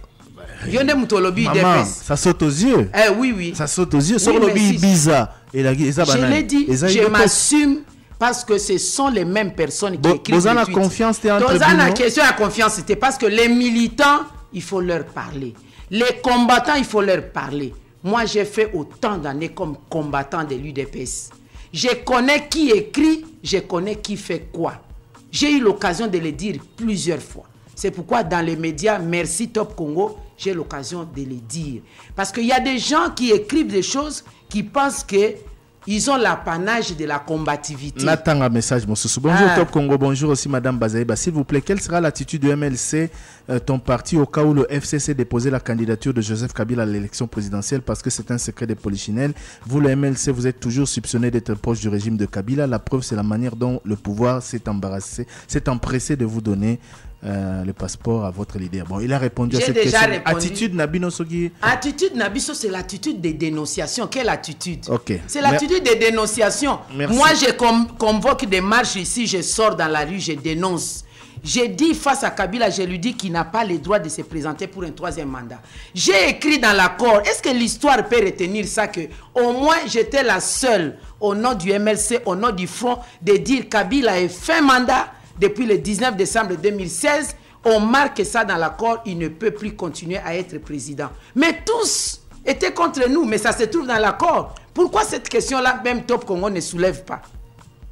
Yonde mutolobi IDPS. Ça saute aux yeux. Oui. Ça saute aux yeux sur le lobby bizarre. Et la je l'ai dit, je m'assume parce que ce sont les mêmes personnes qui écrivent. Vous avez la confiance, la question à confiance, c'était parce que les militants, il faut leur parler. Les combattants, il faut leur parler. Moi, j'ai fait autant d'années comme combattant de l'UDPS. Je connais qui écrit, je connais qui fait quoi. J'ai eu l'occasion de le dire plusieurs fois. C'est pourquoi dans les médias, merci Top Congo, j'ai l'occasion de le dire. Parce qu'il y a des gens qui écrivent des choses qui pensent qu'ils ont l'apanage de la combativité. Nathan, un message, mon sous. Bonjour Top Congo, bonjour aussi Madame Bazaïba. S'il vous plaît, quelle sera l'attitude du MLC, ton parti, au cas où le FCC déposait la candidature de Joseph Kabila à l'élection présidentielle, parce que c'est un secret de polichinelle. Vous, le MLC, vous êtes toujours soupçonné d'être proche du régime de Kabila. La preuve, c'est la manière dont le pouvoir s'est empressé de vous donner le passeport à votre leader. Bon, il a répondu à cette question. Attitude Nabino Sogi. Attitude Nabiso, c'est l'attitude des dénonciations. Quelle attitude? C'est l'attitude des dénonciations. Merci. Moi, je convoque des marches ici, je sors dans la rue, je dénonce. J'ai dit face à Kabila, je lui dis qu'il n'a pas le droit de se présenter pour un troisième mandat. J'ai écrit dans l'accord. Est-ce que l'histoire peut retenir ça, que au moins j'étais la seule au nom du MLC, au nom du Front, de dire Kabila est fin mandat. Depuis le 19 décembre 2016, on marque ça dans l'accord, il ne peut plus continuer à être président. Mais tous étaient contre nous, mais ça se trouve dans l'accord. Pourquoi cette question-là, même Top Congo ne soulève pas?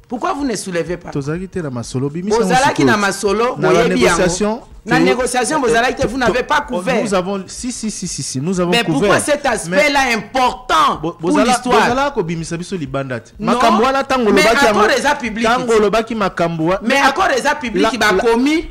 Pourquoi vous ne soulevez pas? La négociation, vous n'avez pas couvert. Nous avons, nous avons mais couvert. Pourquoi cet aspect-là important pour l'histoire? Mais accord résa public. Mais accord résa public qui va commis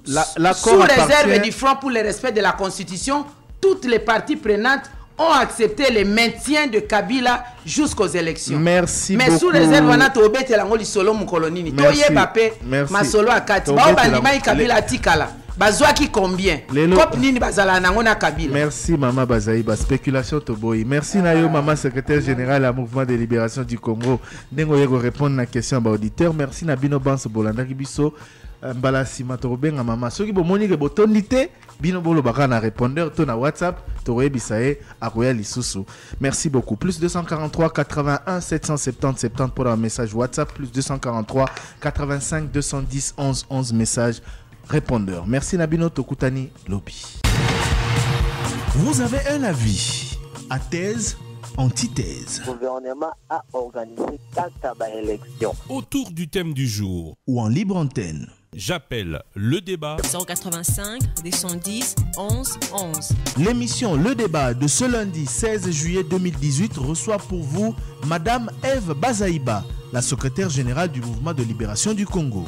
sous réserve du Front pour le respect de la Constitution. Toutes les parties prenantes ont accepté le maintien de Kabila jusqu'aux élections. Merci mais beaucoup. Mais sous réserve, on a tobé la solo mukolonini. Toye Bape, ma solo akati. Ba obandima Kabila tikala. Bazwaki combien? Kop nini bazala nangona Kabila. Merci Maman Bazaïba. Spéculation Toboyi. Merci Nayo Maman secrétaire général à Mouvement de Libération du Congo. Nengo yego répondre à question à auditeur. Merci Nabino Banso Bolanda Kibiso. Mbala Simatorobenga Maman. Soki bomoni ke botondité. Bino bolo baka na répondeur to na WhatsApp to rebisaye akoya lisusu. Merci beaucoup. Plus 243 81 770 70 pour un message WhatsApp, plus 243 85 210 11 11 message répondeur. Merci Nabino Tokutani Lobby. Vous avez un avis à thèse, antithèse. Le gouvernement a organisé 4 élections autour du thème du jour ou en libre antenne. J'appelle le débat 085 210 11 11. L'émission Le Débat de ce lundi 16 juillet 2018 reçoit pour vous Madame Ève Bazaïba, la secrétaire générale du Mouvement de Libération du Congo.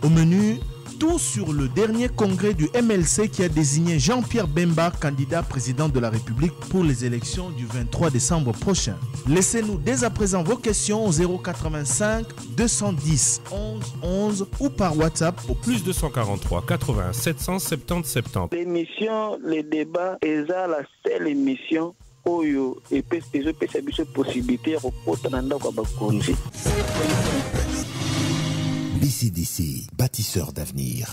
Au menu, tout sur le dernier congrès du MLC qui a désigné Jean-Pierre Bemba candidat président de la République pour les élections du 23 décembre prochain. Laissez-nous dès à présent vos questions au 085 210 11 11 ou par WhatsApp au plus 243 80 770 70. L'émission Les Débats est la seule émission Oyo et PSPG possibilité de BCDC, bâtisseur d'avenir.